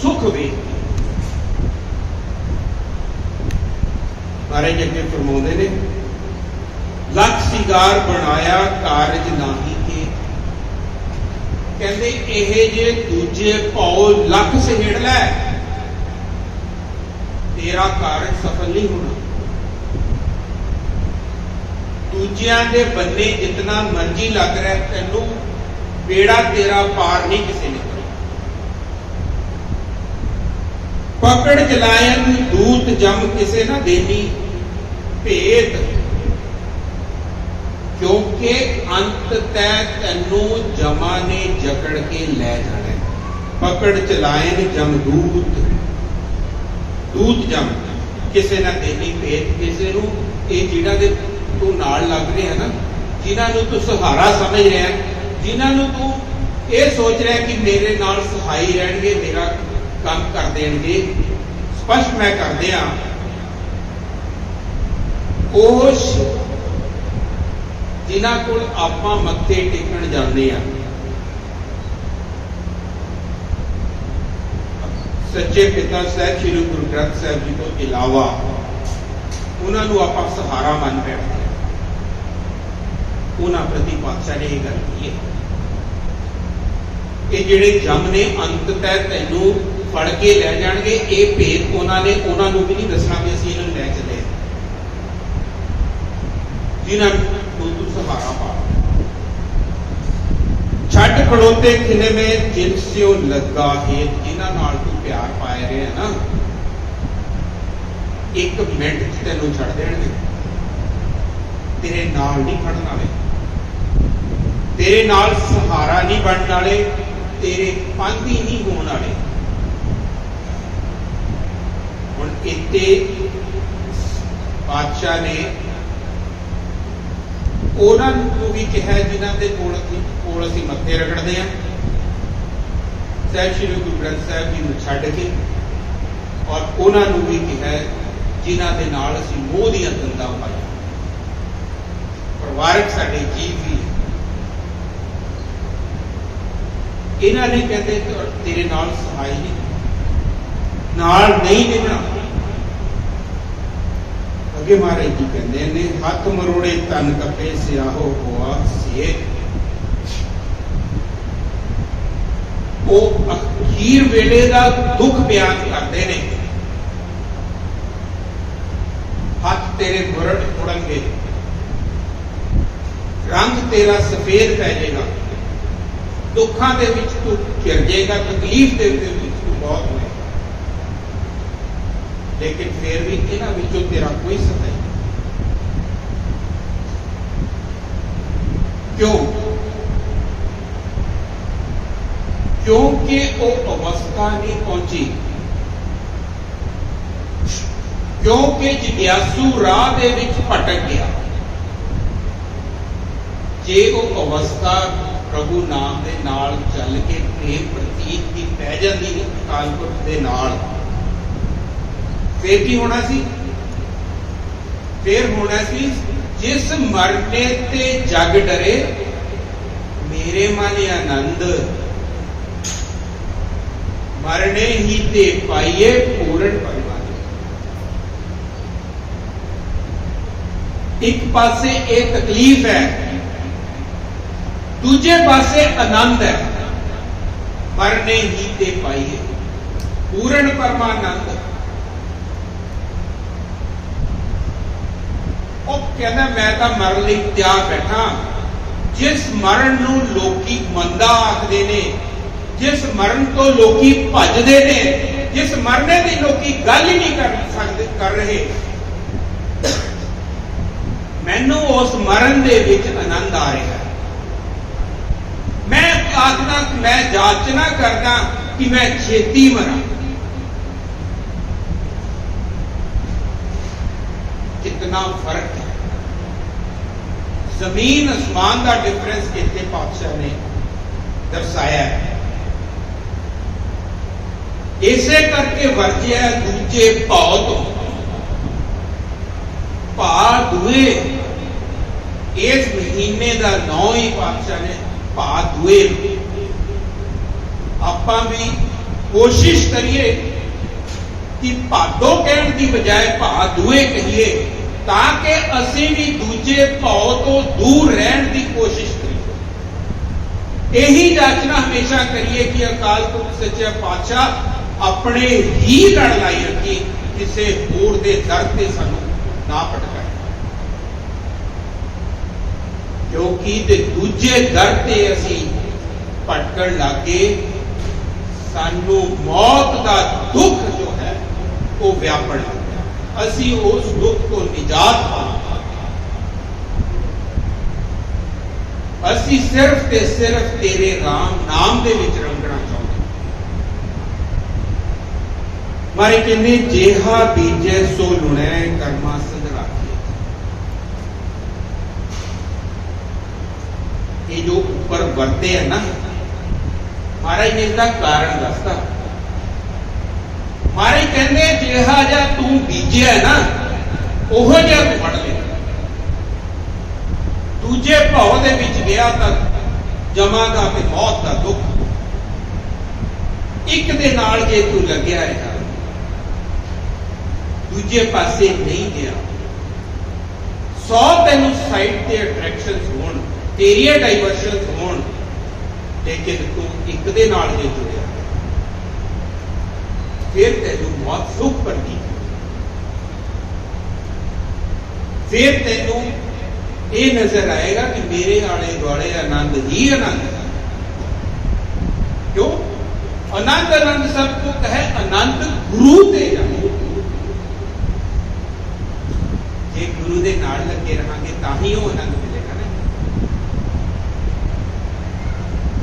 सुख वे महाराज अगे फरमाते ने लख सिगार बनाया कारज नाही के कहते यह जे दूजे भाओ लख सहेड़ लै तेरा कारज सफल नहीं होना। दूजिया के बन्ने जितना मर्जी लग रहा है तेनू बेड़ा तेरा पार नहीं किसी ने करी। पकड़ जलायन दूत जम किसे ना देनी भेद क्योंकि अंत तय तेनू जमा ने जकड़ के लै जाना। पकड़ चलायन जम दूत दूत जम किसे ना देनी भेद किसे नू ये जिन्हां दे तू नाल लग रहे है ना जिन्होंने तू सहारा समझ रहा है जिन्होंने तू ये सोच रहा है कि मेरे नाल सहाई रहणगे मेरा काम कर देंगे स्पष्ट मैं कर दिया उस जिन्हां कोल आपां मत्थे टेकण जांदे आ सच्चे पिता साहब श्री गुरु ग्रंथ साहब जी तो इलावा उन्होंने आपां सहारा मन बैठते उन्होंने प्रति पातशाह ने यह गल की है कि जिहड़े जम ने अंत तय तैनू फड़ के लै जाणगे ये भेद उन्होंने भी नहीं दसना भी असीं इन्हां नूं लै चले जिन्हां तू सहारा पा छट खड़ोते खिने में जिनस्यों लगा हेत जिन्हां नाल तू प्यार पाए रहे है ना एक मिनट तेनों छड़ देंगे तेरे नाल नहीं खड़न वाले तेरे नाल सहारा नहीं बनने वाले तेरे पांधी नहीं होने वाले। हुण इत्ते बादशाह ने उन्होंने भी कहा जिन्हों के कोल असीं मत्थे रगड़ते हैं साहब श्री गुरु ग्रंथ साहब जी नूं छड्ड के और उन्होंने भी कहा जिन्हां दे नाल असीं मोह दीआं तंदां पाईआं परिवारक साडे जीव भी इन्हां ने कहते तेरे नाल सहाय नहीं निभना। अगे महाराज जी कहते ने हथ मरोड़े तन कपे सियाहो होआ सेठ वो अखीर वेले का दुख बयान करते हैं हाथ तेरे मुरट उड़नगे रंग तेरा सफेद पै जाएगा दुखों के विच तू घिर जाएगा तकलीफ के विच तू बहुत होए लेकिन फिर भी इन्हां विचों तेरा कोई सताई क्यों क्योंकि वो अवस्था नहीं पहुंची क्योंकि जिज्ञासु राह दे विच भटक गया जे वो अवस्था प्रभु नाम दे नाल चल के प्रेम प्रतीत की पै जाती अकाल पुरख दे नाल फिर की होना सी फिर होना सी जिस मरने ते जग डरे मेरे मन आनंद मरने ही ते पाइए पूर्ण परिवार। एक पासे एक तकलीफ है दूजे पासे आनंद है मरने ही ते पाइए पूर्ण परमानंद। वो कहना मैं तो मरण लई त्याग बैठा जिस मरण नूं लोकी मंदा आखदे ने जिस मरण तो लोकी भजदे ने जिस मरने की लोकी गल ही नहीं कर सकते कर रहे मैनू उस मरण दे विच आनंद आ रहा है। मैं आखना मैं जाचना करना कि मैं छेती मरा कितना फर्क है जमीन आसमान का डिफरेंस इतने पातशाह ने दर्शाया है। इसे करके वर्जिया दूजे भाव तो भा दुए इस महीने का 9 ही पातशाह ने भा दुए आपां भी कोशिश करिए कि भादो कहने की बजाय भा दुए कहिए, ताकि असी भी दूजे भाव तो दूर रहने की कोशिश करिए। यही जांचना हमेशा करिए कि अकाल पुरख सच्चा पातशाह अपने ही लड़ लाई रखी, किसी होर दे दर ते सानू ना भटकाए, क्योंकि ते दूजे दर ते असी भटकण लागे सानू मौत का दुख जो है वो व्यापण लग गया, असी उस दुख को निजात पा, असी सिर्फ ते सिर्फ तेरे राम नाम दे विच रंगना चाहते। मारे कहने जेहा बीजे सो लुणै कर्मा संघराखे। ये जो ऊपर वरते है ना, महाराज ने इसका कारण दसता। महाराज कहने जेहा जा तू बीजे है ना, ओहो जिहा तू फड़ ले। दूजे भाव दे विच गया तक जमा का ते मौत का दुख, एक दे नाल जे तू लग्या है दूजे पासे नहीं गया, 100 तेनू साइड ते अट्रैक्शंस होण, तेरिया डाइवर्शंस होण, लेकिन तू एक दे नाल जे जुड़िया फिर तेनू मौत सुख पड़गी, फिर तेनू ये नजर आएगा कि मेरे आले दुआले आनंद ही आनंद है। क्यों? आनंद आनंद सबको कहे, आनंद गुरु ते जाए। जे गुरु दे नाल लगे रहांगे तां ही वो आनंद मिलेगा ना।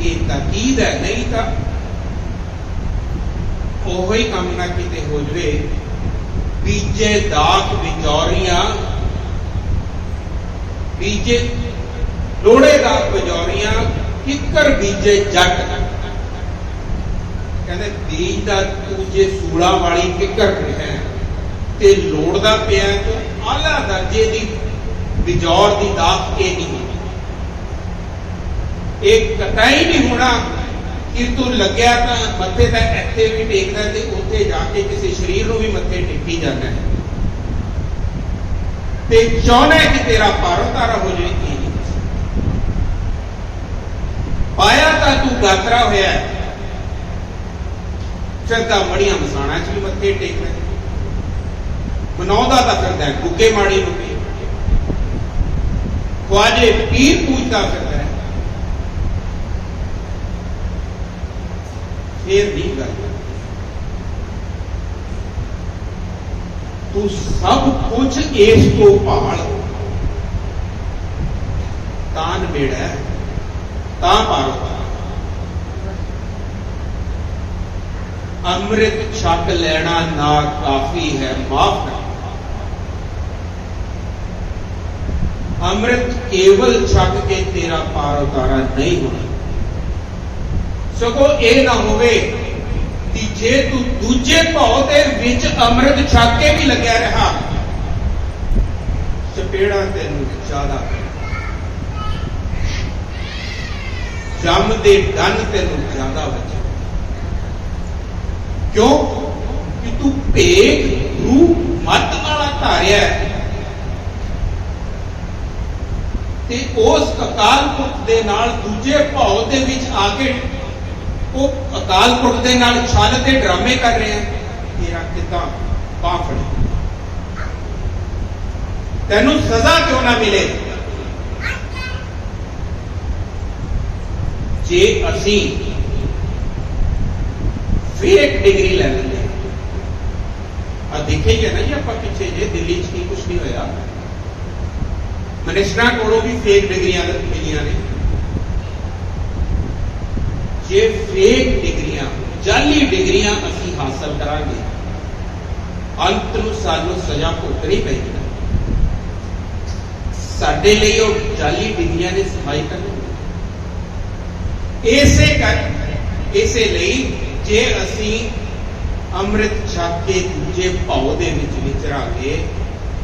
ये ताकीद है, नहीं तो ओहो ही काम ना किते हो जाए। बीजे दाख बिचौरियां, बीजे लोड़े दाख बिचौरियां, किकर बीजे जट। कहते बीज का तू जे सूड़ा वाली किकर है ते लोड़दा पिया तो आला दर्जे की बिजौर की दाख के नहीं, एक कतई नहीं होना कि तू लग्या तो मत्थे तक इत्थे भी टेकदा ते उत्थे जाके किसी शरीर को भी मत्थे टेकी जाना है ते चाहना है कि तेरा पारो तारा हो जाए। पाया तो तू गातरा होया, श्रद्धा मड़िया मसाणा च भी मत्थे टेकना, मनाउंदा तां फिरदा है गुग्गे माड़ी नूं, ख्वाजे पीर पूजदा फिरदा है, फिर नहीं गल। तू सब कुछ इस तो भाल तान बेड़ा तां पारो। अमृत छक लेना ना काफी है माफ कर। अमृत केवल छक के तेरा पार उतारा नहीं होना, सगों ये ना होवे कि जे तू दूजे भाव दे विच अमृत छक के भी लग्या रहा, चपेड़ा तेनू ज्यादा जम दे डन तेनू ज्यादा बचे। क्यों? कि तू भेद रूप मत वाला धारिया ते उस अकाल पुरख दे नाल दूजे भाव दे विच आके वो अकाल पुरख दे नाल छल ते ड्रामे कर रहे हैं। तेरा कितना बांह फड़े, तेनू सजा क्यों ना मिले? जे असी फेक डिग्री ले लेंगे, देखे ही है ना जी आप पिछे जे दिल्ली च कुछ नहीं होया, मिनिस्टरां कोलों भी फेक डिग्रियां मिलियां ने। जे फेक डिग्रियां जाली डिग्रियां असी हासिल करांगे, अंत नूं सानूं सजा भुगतनी पेगी। साडे लई ओह जाली डिग्रियां ने सफाई करनी। इसे लई जे असी अमृत छक के दूजे भाव दे विच विचरांगे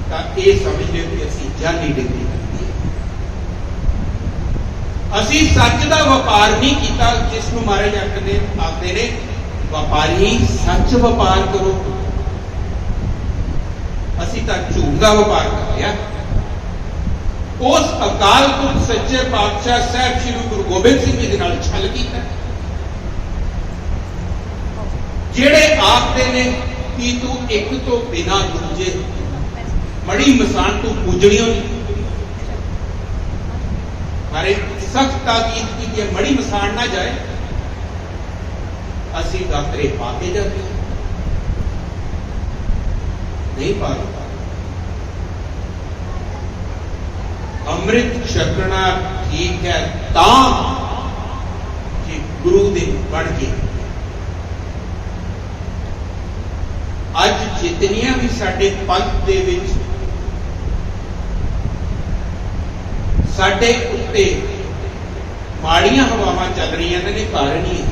तां इह समझ लिओ कि असी जाली डिग्री करनी है। ਅਸੀਂ ਸੱਚ ਦਾ ਵਪਾਰ ਨਹੀਂ ਕੀਤਾ, ਜਿਸ ਨੂੰ ਮਹਾਰਾਜ ਆਖਦੇ ਨੇ ਵਪਾਰੀ ਸੱਚ ਵਪਾਰ ਕਰੋ। ਅਸੀਂ ਤਾਂ ਝੂਠ ਦਾ ਵਪਾਰ ਕਰ ਲਿਆ। ਉਸ ਅਕਾਲ ਪੁਰਖ ਸੱਚੇ ਪਾਤਸ਼ਾਹ ਸਾਹਿਬ ਸ੍ਰੀ ਗੁਰੂ ਗੋਬਿੰਦ ਸਿੰਘ ਜੀ ਦੇ ਨਾਲ ਛਲ ਕੀਤਾ, ਜਿਹੜੇ ਆਖਦੇ ਨੇ ਕਿ ਤੂੰ ਇੱਕ ਤੋਂ ਬਿਨਾਂ ਦੂਜੇ ਮੜੀ ਮਸਾਨ ਤੂੰ ਪੂਜਣੀਓ ਨਹੀਂ। ਮਾਰੇ ਸਖਤ ਤਾਕੀਦ ਕੀਤੀ ਹੈ, ਮੜੀ ਮਸਾਨ ਨਾ ਜਾਏ। ਅਸੀਂ ਦਾਤਰੇ ਪਾ ਕੇ ਜਾਂਦੇ ਨਹੀਂ ਪਾ ਰਹੇ। ਅੰਮ੍ਰਿਤ ਛਕਣਾ ਠੀਕ ਹੈ ਤਾਂ ਕਿ ਗੁਰੂ ਦੇ ਬਣ ਕੇ ਅੱਜ ਜਿਤਨੀਆਂ ਵੀ ਸਾਡੇ ਪੰਥ ਦੇ ਵਿੱਚ ਸਾਡੇ ਉੱਤੇ ਮਾੜੀਆਂ ਹਵਾਵਾਂ ਚੱਲ ਰਹੀਆਂ ਨੇ, ਕਾਰਨ ਹੀ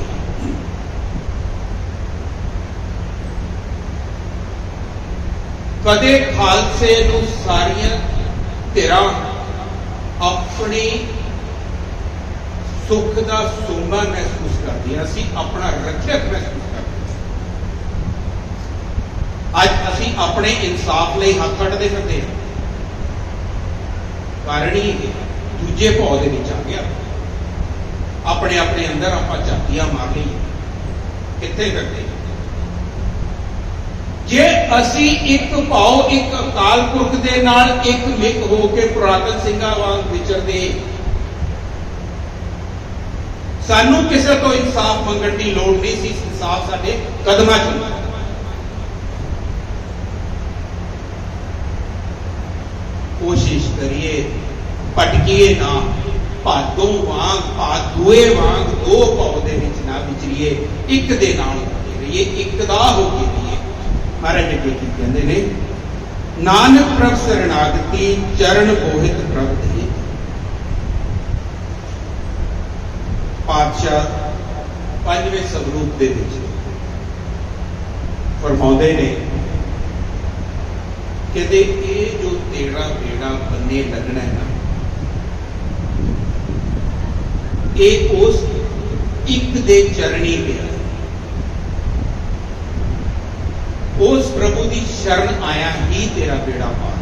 ਕਦੇ ਖਾਲਸੇ ਨੂੰ ਸਾਰੀਆਂ ਧਿਰਾਂ ਆਪਣੀ ਸੁੱਖ ਦਾ ਸੋਮਾ ਮਹਿਸੂਸ ਕਰਦੀਆਂ ਸੀ, ਆਪਣਾ ਰੱਖਿਅਕ ਮਹਿਸੂਸ ਕਰਦੇ। ਅੱਜ ਅਸੀਂ ਆਪਣੇ ਇਨਸਾਫ ਲਈ ਹੱਥ ਅੱਡਦੇ ਫਿਰਦੇ ਹਾਂ। ਕਾਰਨ ਹੀ ਦੂਜੇ ਭਾਅ ਦੇ ਵਿੱਚ ਆ ਗਿਆ। ਆਪਣੇ ਆਪਣੇ ਅੰਦਰ ਆਪਾਂ ਝਾਤੀਆਂ ਮਾਰ ਲਈਏ, ਕਿੱਥੇ ਕਰਦੇ। ਜੇ ਅਸੀਂ ਇੱਕ ਭਾਉ ਇੱਕ ਅਕਾਲ ਪੁਰਖ ਦੇ ਨਾਲ ਇੱਕ ਮਿਕ ਹੋ ਕੇ ਪੁਰਾਤਨ ਸਿੰਘਾਂ ਵਾਂਗ ਵਿਚਰਦੇ, ਸਾਨੂੰ ਕਿਸੇ ਤੋਂ ਇਨਸਾਫ ਮੰਗਣ ਦੀ ਲੋੜ ਨਹੀਂ ਸੀ। ਇਨਸਾਫ ਸਾਡੇ ਕਦਮਾਂ 'ਚ ਹੁੰਦਾ। ਕੋਸ਼ਿਸ਼ ਕਰੀਏ ਭਟਕੀਏ ਨਾ, ਭਾਦੋਂ ਵਾਂਗ ਭਾਦੂਏ ਵਾਂਗ ਦੋ ਭਾਉ ਦੇ ਵਿੱਚ ਨਾ ਵਿਚਰੀਏ, ਇੱਕ ਦੇ ਨਾਲ ਰਹੀਏ, ਇੱਕ ਦਾ ਹੋ ਕੇ ਰਹੀਏ। ਮਹਾਰਾਜ ਜੀ ਕੀ ਕਹਿੰਦੇ ਨੇ, ਨਾਨਕ ਪ੍ਰਭ ਸਰਣਾਗਤੀ ਚਰਨ ਬੋਹਿਤ ਪ੍ਰਭ ਦੇ। ਪਾਤਸ਼ਾਹ ਪੰਜਵੇਂ ਸਵਰੂਪ ਦੇ ਵਿੱਚ ਫਰਮਾਉਂਦੇ ਨੇ, ਕਹਿੰਦੇ ਇਹ ਜੋ ਤੇਰਾ ਬੇੜਾ ਬੰਨੇ ਲੱਗਣਾ ਹੈ ਨਾ, ਇਹ ਉਸ ਇੱਕ ਦੇ ਚਰਣੀ ਪਿਆ। ਉਸ ਪ੍ਰਭੂ ਦੀ ਸ਼ਰਨ ਆਇਆ ਹੀ ਤੇਰਾ ਬੇੜਾ ਪਾਰ।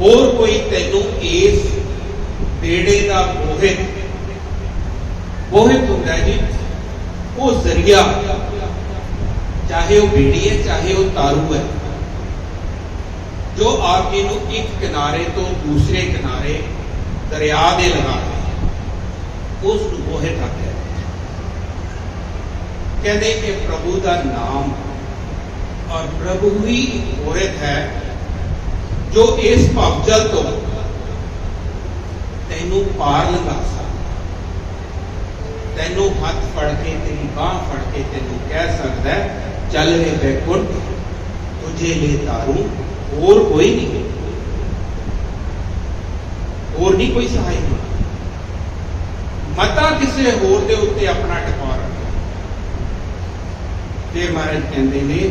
ਹੋਰ ਕੋਈ ਤੈਨੂੰ ਇਸ ਬੇੜੇ ਦਾ ਬੋਹਿਤ ਹੁੰਦਾ ਜੀ, ਉਹ ਜ਼ਰੀਆ, ਚਾਹੇ ਉਹ ਬੇੜੀ ਹੈ ਚਾਹੇ ਉਹ ਤਾਰੂ ਹੈ, ਜੋ ਆਪ ਜੀ ਨੂੰ ਇੱਕ ਕਿਨਾਰੇ ਤੋਂ ਦੂਸਰੇ ਕਿਨਾਰੇ ਦਰਿਆ ਦੇ ਲਗਾ ਦੇ, ਉਸ ਨੂੰ ਬੋਹਿਤ ਆਖਿਆ। ਕਹਿੰਦੇ ਇਹ ਪ੍ਰਭੂ ਦਾ ਨਾਮ ਔਰ ਪ੍ਰਭੂ ਹੀ ਬੋਹਿਤ ਹੈ, ਜੋ ਇਸ ਭਵਜਲ ਤੋਂ ਤੈਨੂੰ ਪਾਰ ਲੰਘਾ ਸਕਦਾ। ਤੈਨੂੰ ਹੱਥ ਫੜ ਕੇ, ਤੇਰੀ ਬਾਂਹ ਫੜ ਕੇ ਤੈਨੂੰ ਕਹਿ ਸਕਦਾ, ਚੱਲ ਰੇ ਬੈਕੁੰਠ ਤੁਝੇ ਲੈ ਤਾਰੂ। ਹੋਰ ਕੋਈ ਨਹੀਂ, ਹੋਰ ਨਹੀਂ ਕੋਈ ਸਹਾਈ ਨਹੀਂ। ਮਤਾ ਕਿਸੇ ਹੋਰ ਦੇ ਉੱਤੇ ਆਪਣਾ ਟਿਕਾ ਰੱਖੋ। ਤੇ ਮਹਾਰਾਜ ਕਹਿੰਦੇ ਨੇ,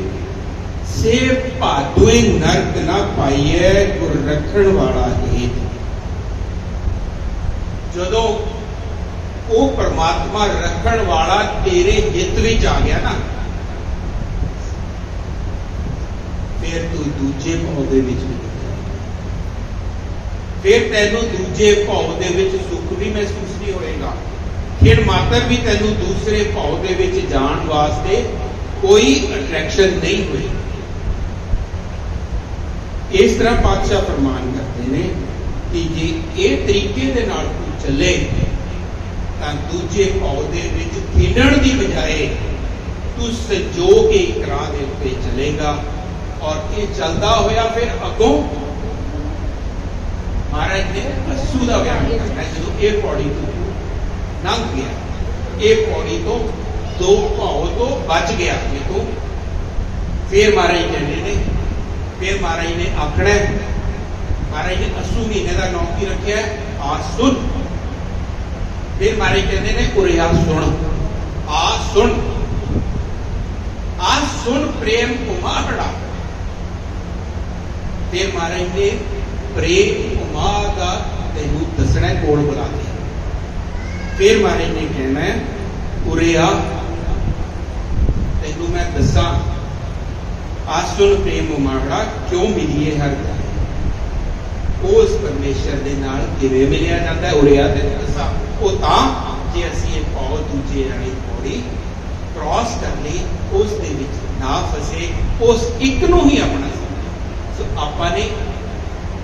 ਸੇ ਭਾਦੂਏ ਨਰਕ ਨਾ ਪਾਈਏ ਗੁਰ ਰੱਖਣ ਵਾਲਾ ਹੇਤ। ਜਦੋਂ ਉਹ ਪਰਮਾਤਮਾ ਰੱਖਣ ਵਾਲਾ ਤੇਰੇ ਹਿੱਤ ਵਿੱਚ ਆ ਗਿਆ ਨਾ, ਫਿਰ ਤੂੰ ਦੂਜੇ ਭਾਉ ਦੇ ਵਿੱਚ ਫਿਰ ਤੈਨੂੰ ਦੂਜੇ ਭਾਉ ਦੇ ਵਿੱਚ ਸੁੱਖ ਵੀ ਮਹਿਸੂਸ ਨਹੀਂ ਹੋਏਗਾ। ਫਿਰ ਮਾਤਰ ਵੀ ਤੈਨੂੰ ਦੂਸਰੇ ਭਾਉ ਦੇ ਵਿੱਚ ਜਾਣ ਵਾਸਤੇ ਕੋਈ ਅਟਰੈਕਸ਼ਨ ਨਹੀਂ ਹੋਈ। ਇਸ ਤਰ੍ਹਾਂ ਪਾਤਸ਼ਾਹ ਫਰਮਾਨ ਕਰਦੇ ਨੇ ਕਿ ਜੇ ਇਹ ਤਰੀਕੇ ਦੇ ਨਾਲ ਤੂੰ ਚੱਲੇ ਤਾਂ ਦੂਜੇ ਭਾਉ ਦੇ ਵਿੱਚ ਖੇਡਣ ਦੀ ਬਜਾਏ ਤੂੰ ਸੰਜੋ ਕੇ ਇੱਕ ਰਾਹ ਦੇ ਉੱਤੇ ਚੱਲੇਗਾ। ਔਰ ਇਹ ਚੱਲਦਾ ਹੋਇਆ ਫਿਰ ਅੱਗੋਂ ਮਹਾਰਾਜ ਨੇ ਅਸੂ ਦਾ ਬਿਆਨ ਕਰਨਾ। ਜਦੋਂ ਇਹ ਪੌੜੀ ਤੋਂ ਲੰਘ ਗਿਆ, ਇਹ ਪੌੜੀ ਤੋਂ ਦੋ ਭਾਉ ਤੋਂ ਬਚ ਗਿਆ ਜੇ ਤੂੰ, ਫਿਰ ਮਹਾਰਾਜ ਕਹਿੰਦੇ ਨੇ, ਫਿਰ ਮਹਾਰਾਜ ਨੇ ਆਖਣਾ, ਮਹਾਰਾਜ ਨੇ ਅਸੂ ਮਹੀਨੇ ਦਾ ਨਾਮ ਕੀ ਰੱਖਿਆ, ਆ ਸੁਣ। ਫਿਰ ਮਹਾਰਾਜ ਕਹਿੰਦੇ ਨੇ, ਉਰੇ ਆ ਸੁਣ, ਆ ਸੁਣ, ਆ ਸੁਣ ਪ੍ਰੇਮ ਕੁਮਾਰੜਾ। ਫਿਰ ਮਹਾਰਾਜ ਨੇ ਪ੍ਰੇਮ ਕੁਮਾਰ ਦਾ ਤੈਨੂੰ ਦੱਸਣਾ ਕੋਲ ਬੁਲਾ ਕੇ। फिर महाराज ने कहना है उरे आ तेनू मैं दसा आसुन प्रेम उमाड़ा क्यों मिलीए हर जाए उस परमेश्वर दे नाल किवें मिलिया जाता है उरे आ तेनू दसा वो तां जे असीं ये पौ दूजे वाली पौड़ी क्रॉस कर ली उस दे विच ना फसे उस एक नूं ही अपना सो आपां ने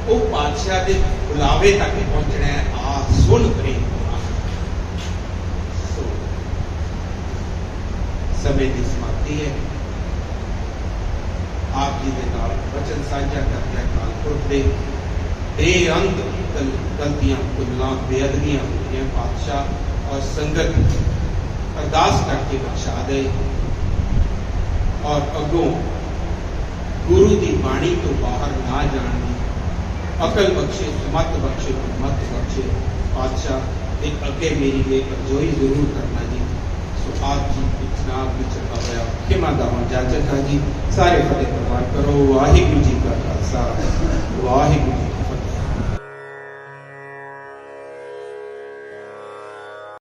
वो पातशाह दे बुलावे तक पहुंचना है आ सुन प्रेम समय की समाप्ति है आप जी के नाल वचन साझा करते हैं काल पुरख दे बेअंत गलतियां भुल्लां बेअदबियां होईयां पातशाह और संगत अरदास करके बख्शा दे और अगों गुरु की बाणी तो बाहर ना जान दी अकल बख्शे मत बख्शे मत बख्शे पातशाह एक अगे मेरी लिए अर्जोई जरूर करना जी सो आप जी इतना विचरता होया खिमा दा जाचक जी सारे फतेह प्रवान करो वाहिगुरू जी का खालसा